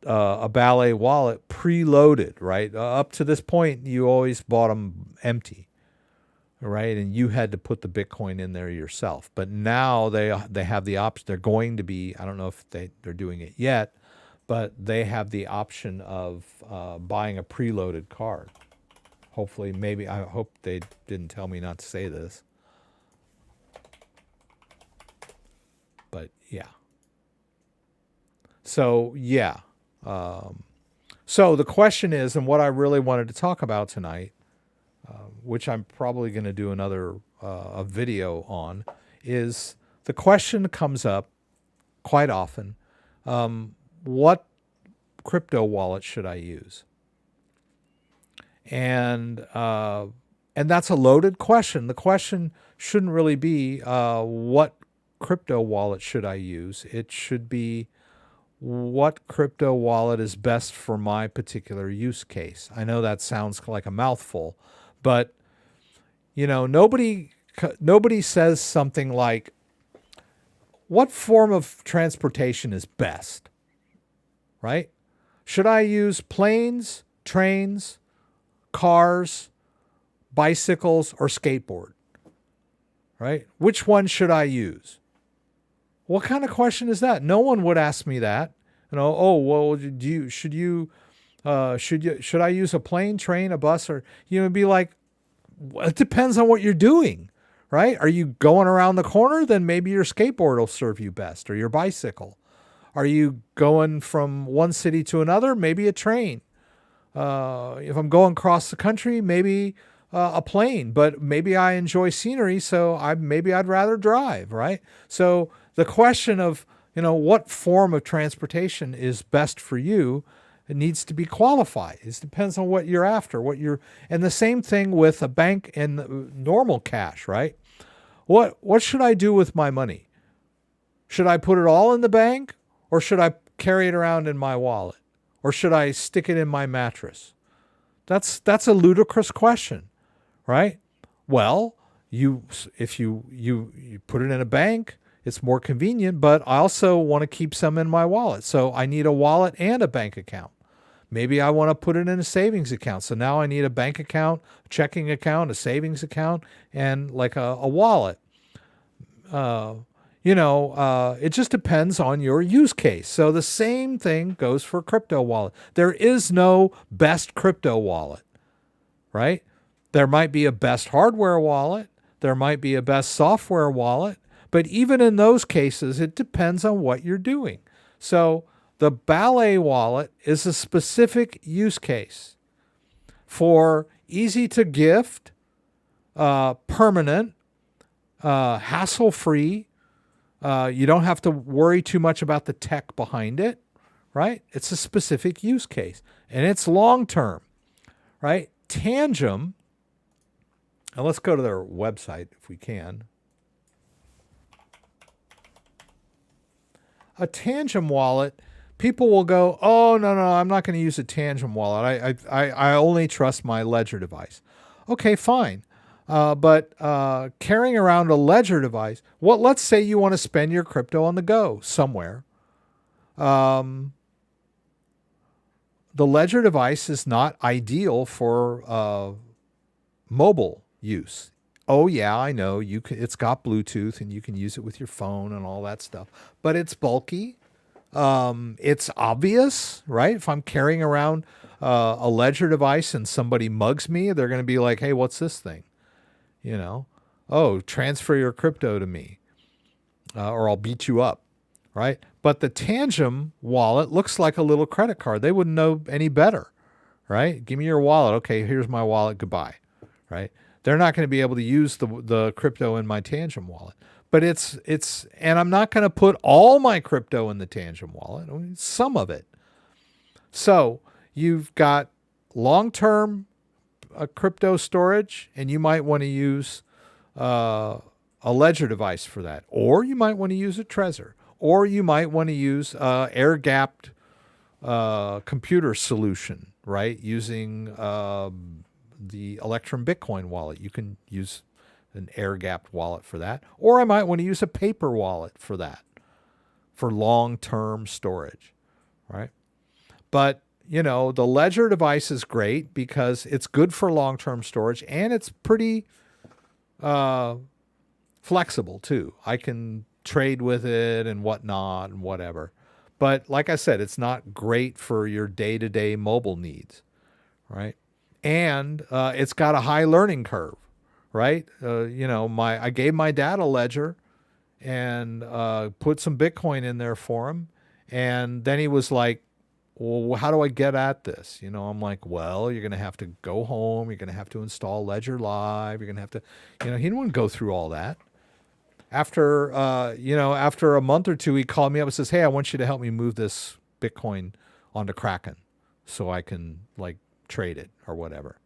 a Ballet wallet preloaded, right? Up to this point, you always bought them empty, right? And you had to put the Bitcoin in there yourself. But now they have the option. They're going to be, I don't know if they're doing it yet, but they have the option of buying a preloaded card. Hopefully, maybe, I hope they didn't tell me not to say this. But yeah. So yeah. So the question is, and what I really wanted to talk about tonight, which I'm probably going to do another a video on, is the question comes up quite often: what crypto wallet should I use? And that's a loaded question. The question shouldn't really be what crypto wallet should I use. It should be, what crypto wallet is best for my particular use case. I know that sounds like a mouthful, but nobody says something like, what form of transportation is best, right? Should I use planes, trains, cars, bicycles, or skateboard, right? Which one should I use? What kind of question is that? No one would ask me that. Oh, well, should I use a plane, train, a bus, or, be like, it depends on what you're doing, right? Are you going around the corner? Then maybe your skateboard will serve you best, or your bicycle. Are you going from one city to another? Maybe a train. If I'm going across the country, maybe a plane, but maybe I enjoy scenery, so maybe I'd rather drive, right? So the question of, what form of transportation is best for you, it needs to be qualified. It depends on what you're after, and the same thing with a bank and normal cash, right? What should I do with my money? Should I put it all in the bank, or should I carry it around in my wallet, or should I stick it in my mattress? That's a ludicrous question, right? Well, if you put it in a bank, it's more convenient, but I also want to keep some in my wallet. So I need a wallet and a bank account. Maybe I want to put it in a savings account. So now I need a bank account, a checking account, a savings account, and like a wallet. It just depends on your use case. So the same thing goes for crypto wallet. There is no best crypto wallet, right? There might be a best hardware wallet. There might be a best software wallet. But even in those cases, it depends on what you're doing. So the Ballet wallet is a specific use case for easy to gift, permanent, hassle-free. You don't have to worry too much about the tech behind it, right? It's a specific use case, and it's long-term, right? Tangent, and let's go to their website if we can. A Tangent wallet, people will go, oh, no, I'm not going to use a Tangent wallet. I only trust my Ledger device. Okay, fine. But carrying around a Ledger device, let's say you want to spend your crypto on the go somewhere. The Ledger device is not ideal for mobile use. Oh yeah, I know it's got Bluetooth and you can use it with your phone and all that stuff, but it's bulky. It's obvious, right? If I'm carrying around a Ledger device and somebody mugs me, they're going to be like, hey, what's this thing? Oh, transfer your crypto to me, or I'll beat you up, right? But the Tangem wallet looks like a little credit card. They wouldn't know any better, right? Give me your wallet. Okay, here's my wallet. Goodbye, right? They're not going to be able to use the crypto in my Tangem wallet. But and I'm not going to put all my crypto in the Tangem wallet. I mean, some of it. So you've got long-term crypto storage, and you might want to use a ledger device for that, or you might want to use a Trezor, or you might want to use air-gapped computer solution, right? Using the Electrum Bitcoin wallet. You can use an air-gapped wallet for that, or I might want to use a paper wallet for that, for long-term storage, right? But the ledger device is great because it's good for long-term storage, and it's pretty flexible too. I can trade with it and whatnot and whatever. But like I said, it's not great for your day-to-day mobile needs, right? And it's got a high learning curve, right? I gave my dad a ledger and put some Bitcoin in there for him, and then he was like, well, how do I get at this? I'm like, well, you're going to have to go home. You're going to have to install Ledger Live. You're going to have to, he didn't want to go through all that. After a month or two, he called me up and says, hey, I want you to help me move this Bitcoin onto Kraken so I can trade it or whatever.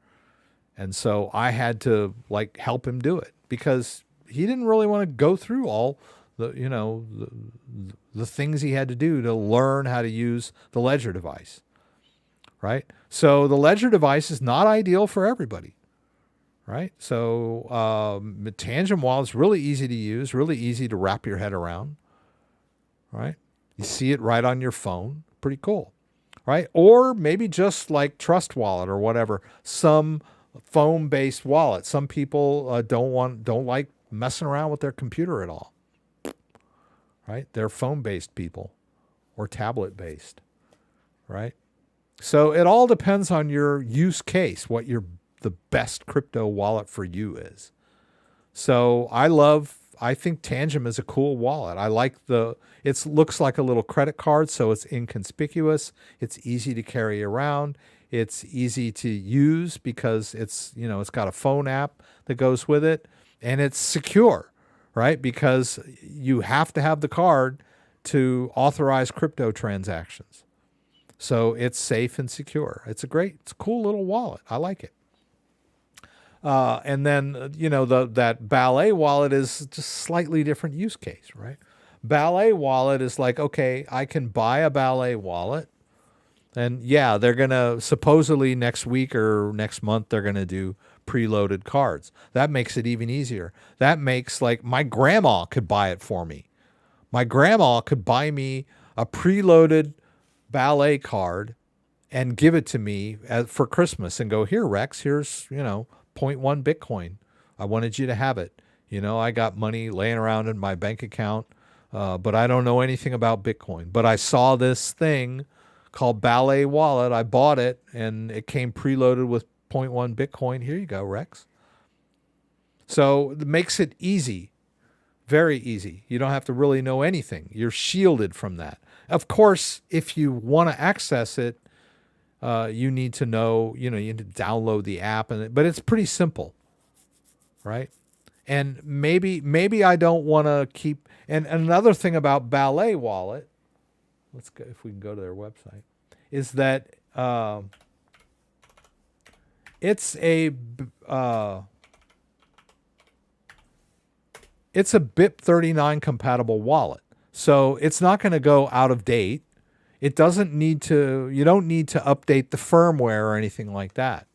And so I had to help him do it because he didn't really want to go through all the things he had to do to learn how to use the ledger device, right? So the ledger device is not ideal for everybody, right? So Tangem wallet is really easy to use, really easy to wrap your head around, right? You see it right on your phone, pretty cool, right? Or maybe just like Trust Wallet or whatever, some phone-based wallet. Some people don't like messing around with their computer at all. Right? They're phone-based people or tablet-based, right? So it all depends on your use case, what the best crypto wallet for you is. So I think Tangem is a cool wallet. I like it looks like a little credit card, so it's inconspicuous. It's easy to carry around. It's easy to use because it's got a phone app that goes with it, and it's secure. Right? Because you have to have the card to authorize crypto transactions. So it's safe and secure. It's a cool little wallet. I like it. And then, that Ballet wallet is just slightly different use case, right? Ballet wallet is like, okay, I can buy a Ballet wallet. And yeah, they're going to supposedly next week or next month, they're going to do preloaded cards. That makes it even easier. That makes my grandma could buy it for me. My grandma could buy me a preloaded Ballet card and give it to me for Christmas and go, here, Rex, here's, 0.1 Bitcoin. I wanted you to have it. I got money laying around in my bank account, but I don't know anything about Bitcoin. But I saw this thing called Ballet Wallet. I bought it and it came preloaded with 0.1 Bitcoin. Here you go, Rex. So it makes it easy, very easy. You don't have to really know anything. You're shielded from that. Of course, if you want to access it, you need to know, you need to download the app, but it's pretty simple, right? And maybe I don't want to keep. And another thing about Ballet Wallet, let's go if we can go to their website, is that it's a BIP39 compatible wallet. So it's not going to go out of date. You don't need to update the firmware or anything like that,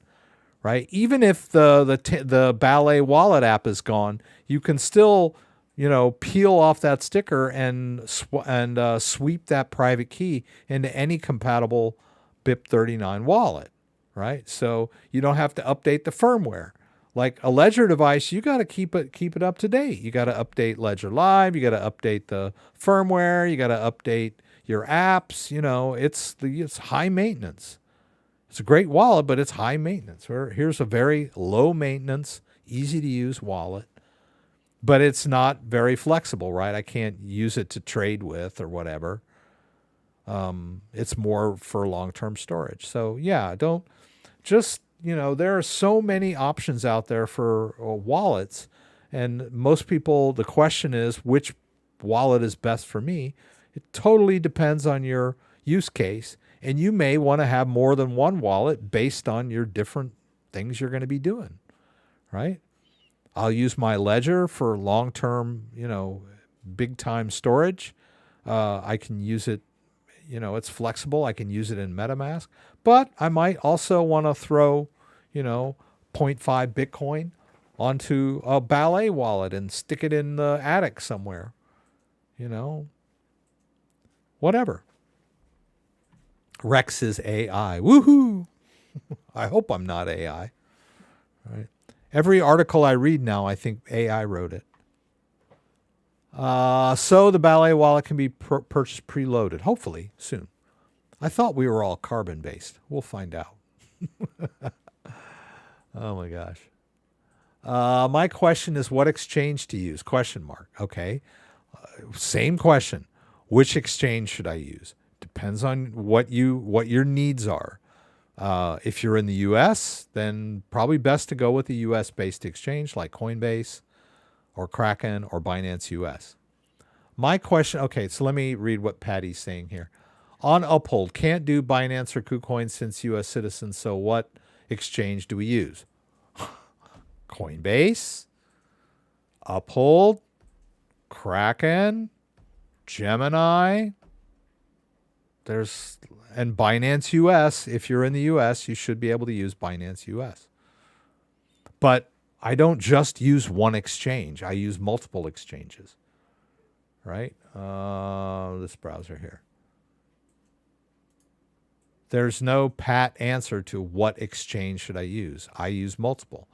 right? Even if the Ballet Wallet app is gone, you can still, peel off that sticker and sweep that private key into any compatible BIP39 wallet, right? So you don't have to update the firmware. Like a Ledger device, you got to keep it up to date. You got to update Ledger Live. You got to update the firmware. You got to update your apps. It's high maintenance. It's a great wallet, but it's high maintenance. Here's a very low maintenance, easy to use wallet but it's not very flexible, right? I can't use it to trade with or whatever. It's more for long-term storage. So yeah, don't just, there are so many options out there for wallets. And most people, the question is, which wallet is best for me? It totally depends on your use case. And you may want to have more than one wallet based on your different things you're going to be doing, right? I'll use my ledger for long-term, big-time storage. I can use it, it's flexible. I can use it in MetaMask. But I might also want to throw, zero point 0.5 Bitcoin onto a Ballet wallet and stick it in the attic somewhere, whatever. Rex is AI. Woohoo! I hope I'm not AI. Right? Every article I read now, I think AI wrote it. So the Ballet wallet can be purchased preloaded, hopefully soon. I thought we were all carbon-based. We'll find out. Oh my gosh. My question is what exchange to use? Question mark. Okay. Same question. Which exchange should I use? Depends on what your needs are. If you're in the U.S., then probably best to go with a U.S.-based exchange like Coinbase or Kraken or Binance US. My question, okay, so let me read what Patty's saying here. On Uphold, can't do Binance or KuCoin since U.S. citizens, so what exchange do we use? Coinbase, Uphold, Kraken, Gemini, and Binance US. If you're in the US, you should be able to use Binance US. But I don't just use one exchange. I use multiple exchanges, right? This browser here. There's no pat answer to what exchange should I use. I use multiple.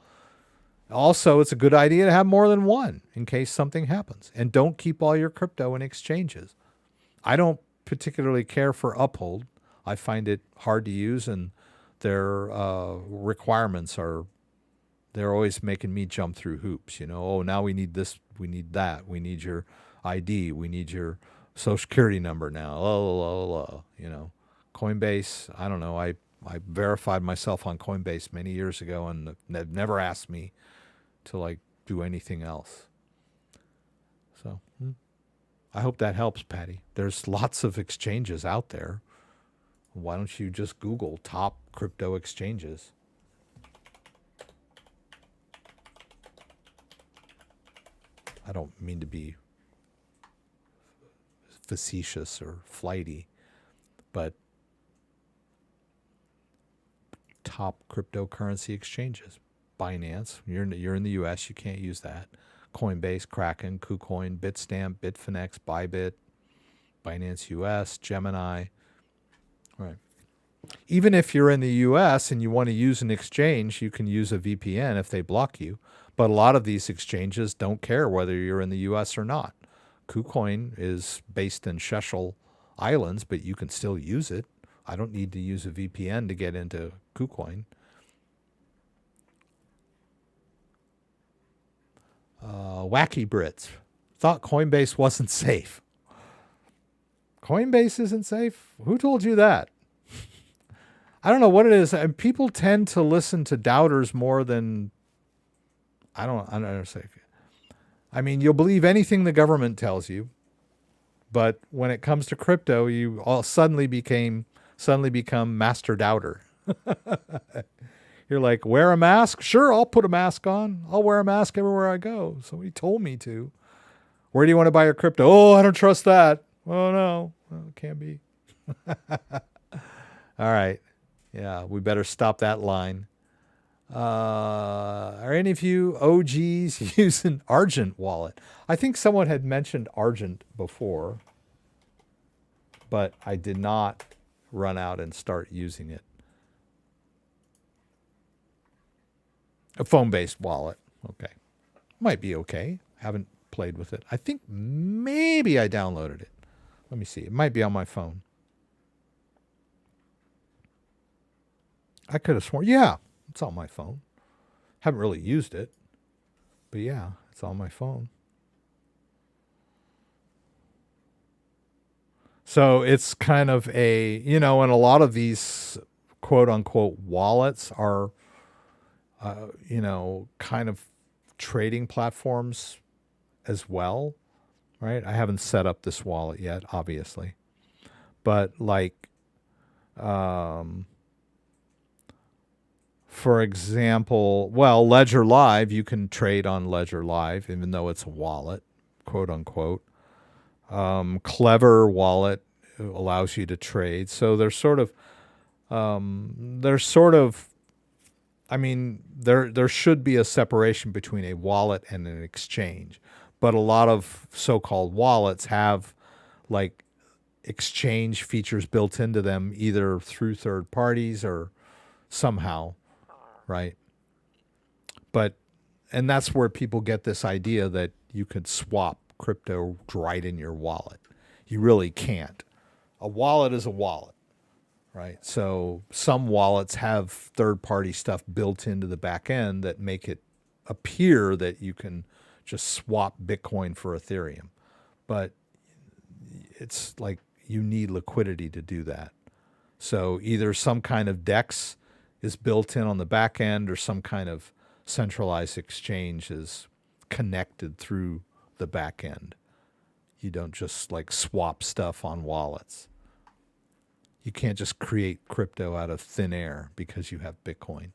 Also, it's a good idea to have more than one in case something happens. And don't keep all your crypto in exchanges. I don't particularly care for Uphold. I find it hard to use, and their requirements they're always making me jump through hoops. Oh, now we need this, we need that, we need your ID, we need your social security number now. Coinbase, I don't know. I verified myself on Coinbase many years ago, and they've never asked me to do anything else. So I hope that helps, Patty. There's lots of exchanges out there. Why don't you just Google top crypto exchanges? I don't mean to be facetious or flighty, but top cryptocurrency exchanges. Binance, you're in the US, you can't use that. Coinbase, Kraken, KuCoin, Bitstamp, Bitfinex, Bybit, Binance US, Gemini. Right. Even if you're in the US and you want to use an exchange, you can use a VPN if they block you. But a lot of these exchanges don't care whether you're in the US or not. KuCoin is based in Seychelles Islands, but you can still use it. I don't need to use a VPN to get into KuCoin. Wacky Brits thought Coinbase wasn't safe. Coinbase isn't safe? Who told you that? I don't know what it is. People tend to listen to doubters more than I don't understand. I mean, you'll believe anything the government tells you, but when it comes to crypto, you all suddenly become master doubter. You're like, wear a mask? Sure, I'll put a mask on. I'll wear a mask everywhere I go. Somebody told me to. Where do you want to buy your crypto? Oh, I don't trust that. Oh, no. Well, it can't be. All right. Yeah, we better stop that line. Are any of you OGs using Argent wallet? I think someone had mentioned Argent before, but I did not run out and start using it. A phone-based wallet. Okay. Might be okay. Haven't played with it. I think maybe I downloaded it. Let me see. It might be on my phone. I could have sworn. Yeah, it's on my phone. Haven't really used it. But yeah, it's on my phone. So it's kind of a, and a lot of these quote unquote wallets are, kind of trading platforms as well, right? I haven't set up this wallet yet, obviously, but like, um, for example, well, Ledger Live, you can trade on Ledger Live, even though it's a wallet, quote unquote. Clever Wallet allows you to trade. So there's sort of, I mean, there should be a separation between a wallet and an exchange, but a lot of so-called wallets have like exchange features built into them, either through third parties or somehow, right? But and that's where people get this idea that you could swap crypto right in your wallet. You really can't. A wallet is a wallet, right? So some wallets have third-party stuff built into the back end that make it appear that you can just swap Bitcoin for Ethereum. But it's like you need liquidity to do that. So either some kind of DEX is built in on the back end or some kind of centralized exchange is connected through the back end. You don't just like swap stuff on wallets. You can't just create crypto out of thin air because you have Bitcoin.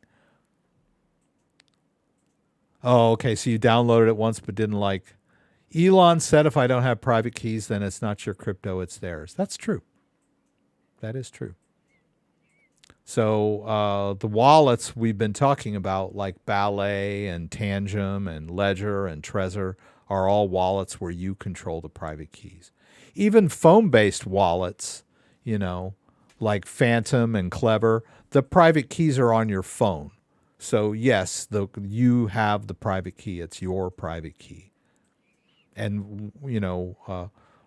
Oh, okay. So you downloaded it once but didn't like. Elon said if I don't have private keys, then it's not your crypto, it's theirs. That's true. That is true. So the wallets we've been talking about, like Ballet and Tangem and Ledger and Trezor, are all wallets where you control the private keys. Even phone-based wallets, like Phantom and Clever, the private keys are on your phone. So yes, you have the private key. It's your private key. And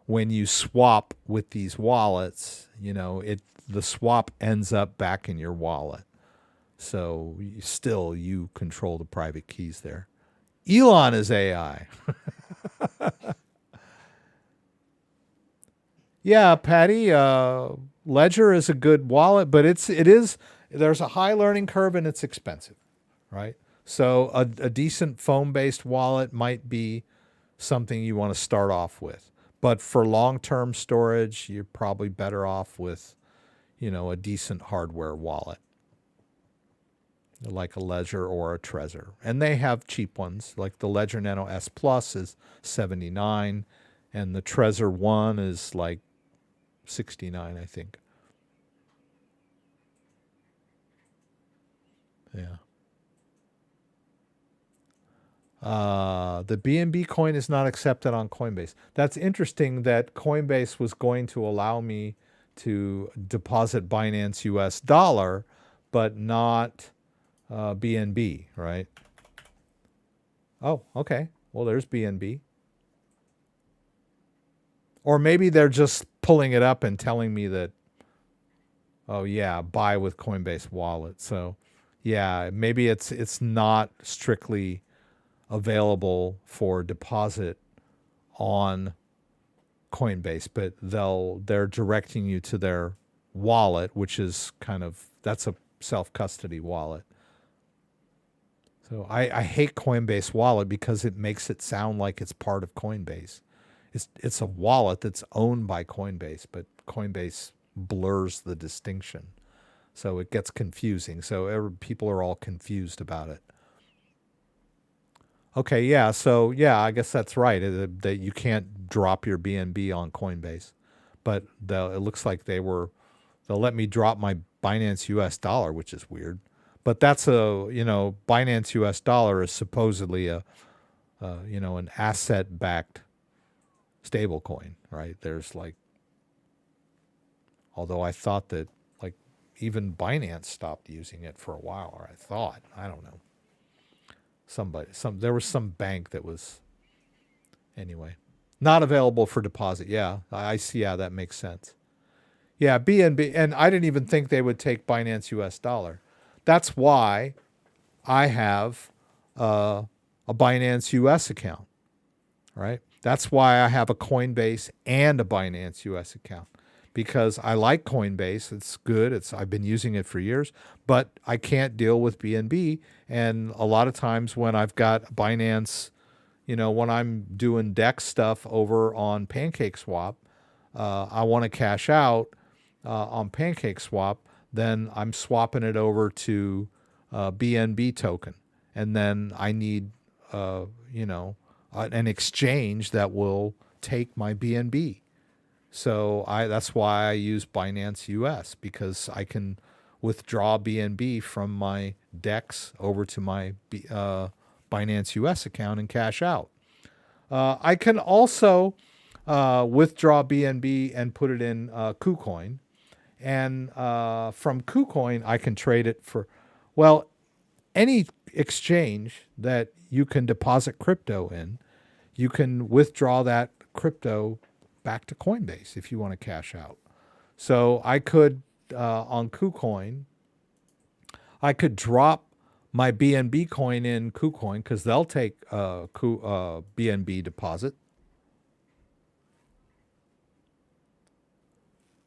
when you swap with these wallets, the swap ends up back in your wallet. So you control the private keys there. Elon is AI. Yeah, Patty, Ledger is a good wallet, but there's a high learning curve and it's expensive, right? So a decent phone-based wallet might be something you want to start off with. But for long-term storage, you're probably better off with, a decent hardware wallet, like a Ledger or a Trezor. And they have cheap ones, like the Ledger Nano S Plus is $79, and the Trezor One is like $69, I think. Yeah. The BNB coin is not accepted on Coinbase. That's interesting that Coinbase was going to allow me to deposit Binance US dollar, but not BNB, right? Oh, okay. Well, there's BNB. Or maybe they're just pulling it up and telling me that, oh yeah, buy with Coinbase wallet. So yeah, maybe it's not strictly available for deposit on Coinbase, but they're directing you to their wallet, which is that's a self-custody wallet. So I hate Coinbase wallet because it makes it sound like it's part of Coinbase. It's a wallet that's owned by Coinbase, but Coinbase blurs the distinction. So it gets confusing. So people are all confused about it. Okay, yeah. So yeah, I guess that's right. That you can't drop your BNB on Coinbase, but it looks like they'll let me drop my Binance US dollar, which is weird. But that's Binance US dollar is supposedly an asset backed stable coin, right? There's although I thought that even Binance stopped using it for a while, or I don't know. There was some bank that was, anyway, not available for deposit. Yeah, I see how that makes sense. Yeah, BNB, and I didn't even think they would take Binance US dollar. That's why I have a Binance US account, right? That's why I have a Coinbase and a Binance US account, because I like Coinbase. It's good. I've been using it for years, but I can't deal with BNB. And a lot of times when I've got Binance, when I'm doing DEX stuff over on PancakeSwap, I want to cash out on PancakeSwap, then I'm swapping it over to BNB token. And then I need, an exchange that will take my BNB. So that's why I use Binance US, because I can withdraw BNB from my DEX over to my Binance US account and cash out. I can also withdraw BNB and put it in KuCoin. And from KuCoin, I can trade it for, any exchange that you can deposit crypto in, you can withdraw that crypto back to Coinbase if you want to cash out. So I could, on KuCoin, I could drop my BNB coin in KuCoin because they'll take BNB deposit.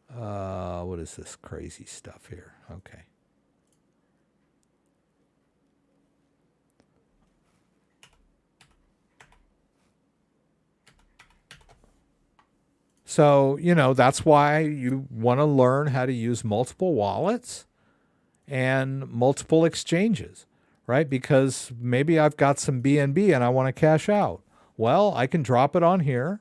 What is this crazy stuff here? Okay. So, that's why you want to learn how to use multiple wallets and multiple exchanges, right? Because maybe I've got some BNB and I want to cash out. Well, I can drop it on here,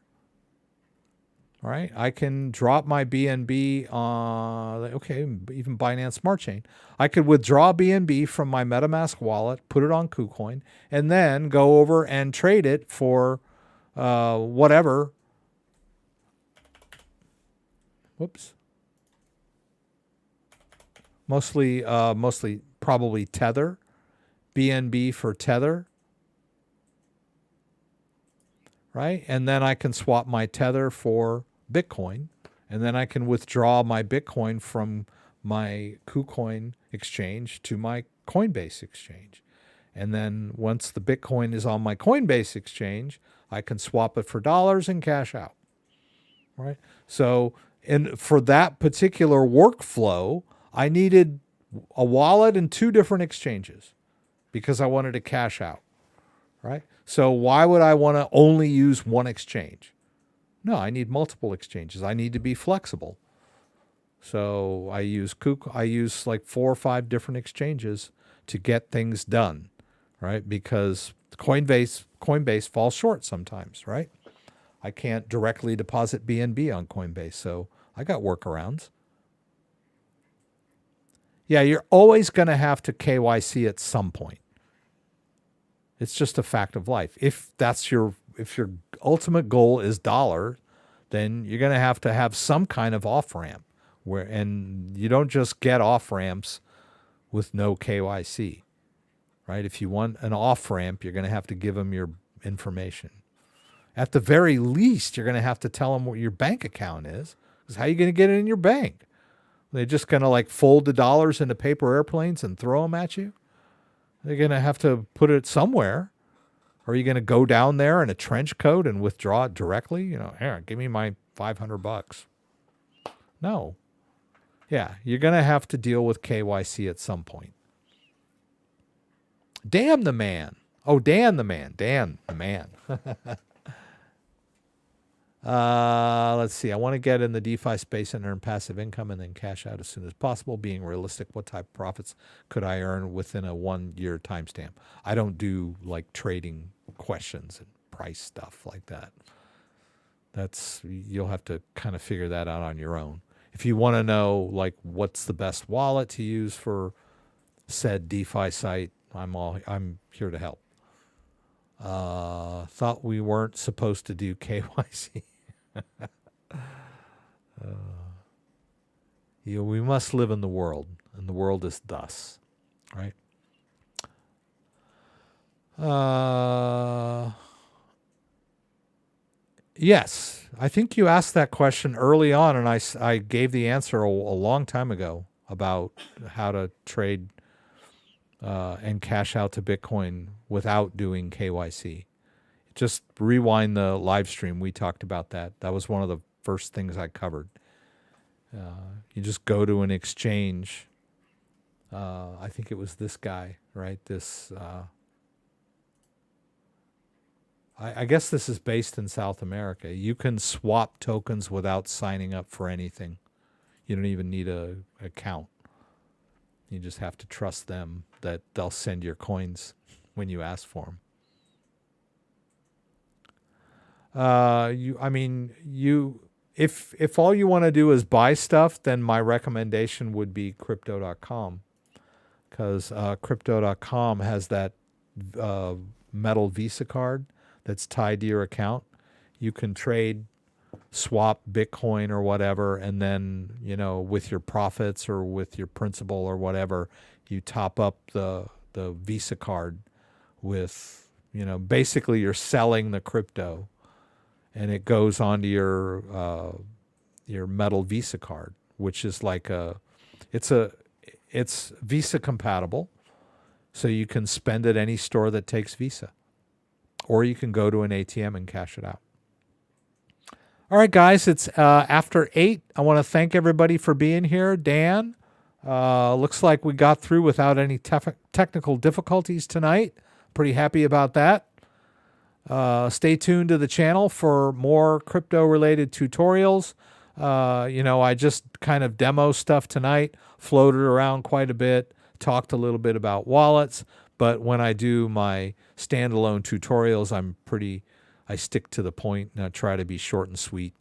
right? I can drop my BNB on, even Binance Smart Chain. I could withdraw BNB from my MetaMask wallet, put it on KuCoin, and then go over and trade it for whatever. Whoops. Mostly probably Tether, BNB for Tether, right? And then I can swap my Tether for Bitcoin, and then I can withdraw my Bitcoin from my KuCoin exchange to my Coinbase exchange. And then once the Bitcoin is on my Coinbase exchange, I can swap it for dollars and cash out, right? So, and for that particular workflow, I needed a wallet and two different exchanges because I wanted to cash out, right? So why would I want to only use one exchange? No, I need multiple exchanges. I need to be flexible. So I use like 4 or 5 different exchanges to get things done, right? Because Coinbase falls short sometimes, right? I can't directly deposit BNB on Coinbase, so I got workarounds. Yeah, you're always going to have to KYC at some point. It's just a fact of life. If your ultimate goal is dollar, then you're going to have some kind of off-ramp and you don't just get off-ramps with no KYC, right? If you want an off-ramp, you're going to have to give them your information. At the very least, you're going to have to tell them what your bank account is, because how are you going to get it in your bank? They're just going to fold the dollars into paper airplanes and throw them at you? They're going to have to put it somewhere. Or are you going to go down there in a trench coat and withdraw it directly? Here, give me my $500. No. Yeah, you're going to have to deal with KYC at some point. Damn the man. Oh, Dan the man. Dan the man. Let's see. I want to get in the DeFi space and earn passive income and then cash out as soon as possible. Being realistic, what type of profits could I earn within a 1-year timestamp? I don't do trading questions and price stuff like that. You'll have to kind of figure that out on your own. If you want to know what's the best wallet to use for said DeFi site, I'm here to help. Thought we weren't supposed to do KYC. We must live in the world, and the world is thus, right? Yes, I think you asked that question early on, and I gave the answer a long time ago about how to trade and cash out to Bitcoin without doing KYC. Just rewind the live stream. We talked about that. That was one of the first things I covered. You just go to an exchange. I think it was this guy, right? This, I guess this is based in South America. You can swap tokens without signing up for anything. You don't even need an account. You just have to trust them that they'll send your coins when you ask for them. If all you want to do is buy stuff, then my recommendation would be crypto.com, because crypto.com has that metal Visa card that's tied to your account. You can trade, swap Bitcoin or whatever, and then, with your profits or with your principal or whatever, you top up the Visa card with, basically you're selling the crypto, and it goes onto your metal Visa card, which is like it's Visa compatible, so you can spend at any store that takes Visa, or you can go to an ATM and cash it out. All right, guys, it's after 8. I want to thank everybody for being here. Dan, looks like we got through without any technical difficulties tonight. Pretty happy about that. Stay tuned to the channel for more crypto-related tutorials. I just kind of demo stuff tonight, floated around quite a bit, talked a little bit about wallets, but when I do my standalone tutorials, I stick to the point and I try to be short and sweet.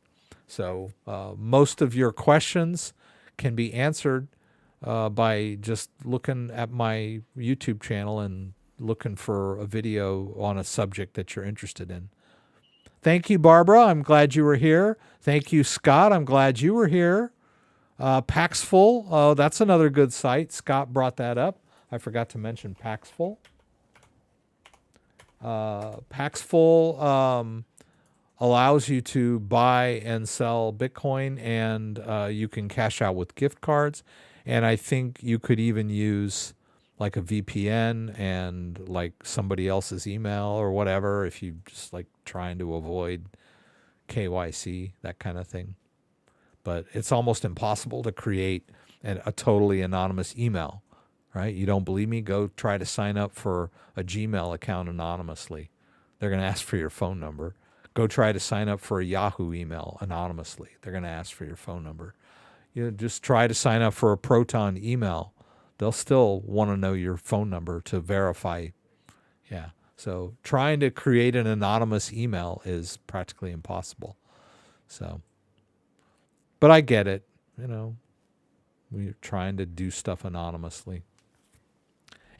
So most of your questions can be answered by just looking at my YouTube channel and looking for a video on a subject that you're interested in. Thank you, Barbara. I'm glad you were here. Thank you, Scott. I'm glad you were here. Paxful. Oh, that's another good site. Scott brought that up. I forgot to mention Paxful. Paxful allows you to buy and sell Bitcoin, and you can cash out with gift cards. And I think you could even use like a VPN and like somebody else's email or whatever if you just like trying to avoid KYC, that kind of thing. But it's almost impossible to create a totally anonymous email, right? You don't believe me? Go try to sign up for a Gmail account anonymously. They're going to ask for your phone number. Go try to sign up for a Yahoo email anonymously. They're going to ask for your phone number. Just try to sign up for a Proton email. They'll still want to know your phone number to verify. Yeah. So trying to create an anonymous email is practically impossible. So, but I get it. We're trying to do stuff anonymously.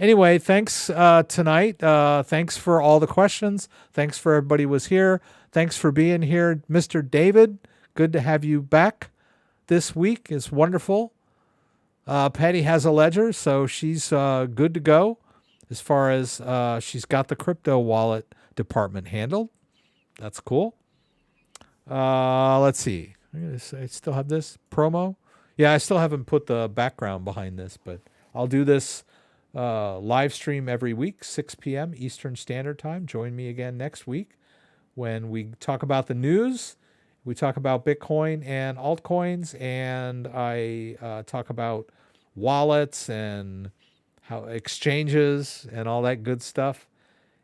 Anyway, thanks tonight. Thanks for all the questions. Thanks for everybody who was here. Thanks for being here, Mr. David. Good to have you back this week. It's wonderful. Patty has a ledger, so she's good to go as far as she's got the crypto wallet department handled. That's cool. Let's see. I still have this promo. Yeah, I still haven't put the background behind this, but I'll do this live stream every week, 6 p.m. Eastern Standard Time. Join me again next week when we talk about the news. We talk about Bitcoin and altcoins, and I talk about wallets and how exchanges and all that good stuff,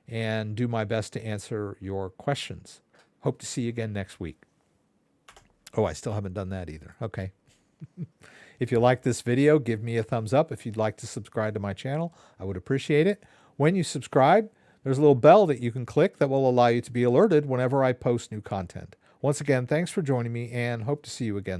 and do my best to answer your questions. Hope to see you again next week. Oh, I still haven't done that either. Okay. If you like this video, give me a thumbs up. If you'd like to subscribe to my channel, I would appreciate it. When you subscribe, there's a little bell that you can click that will allow you to be alerted whenever I post new content. Once again, thanks for joining me, and hope to see you again.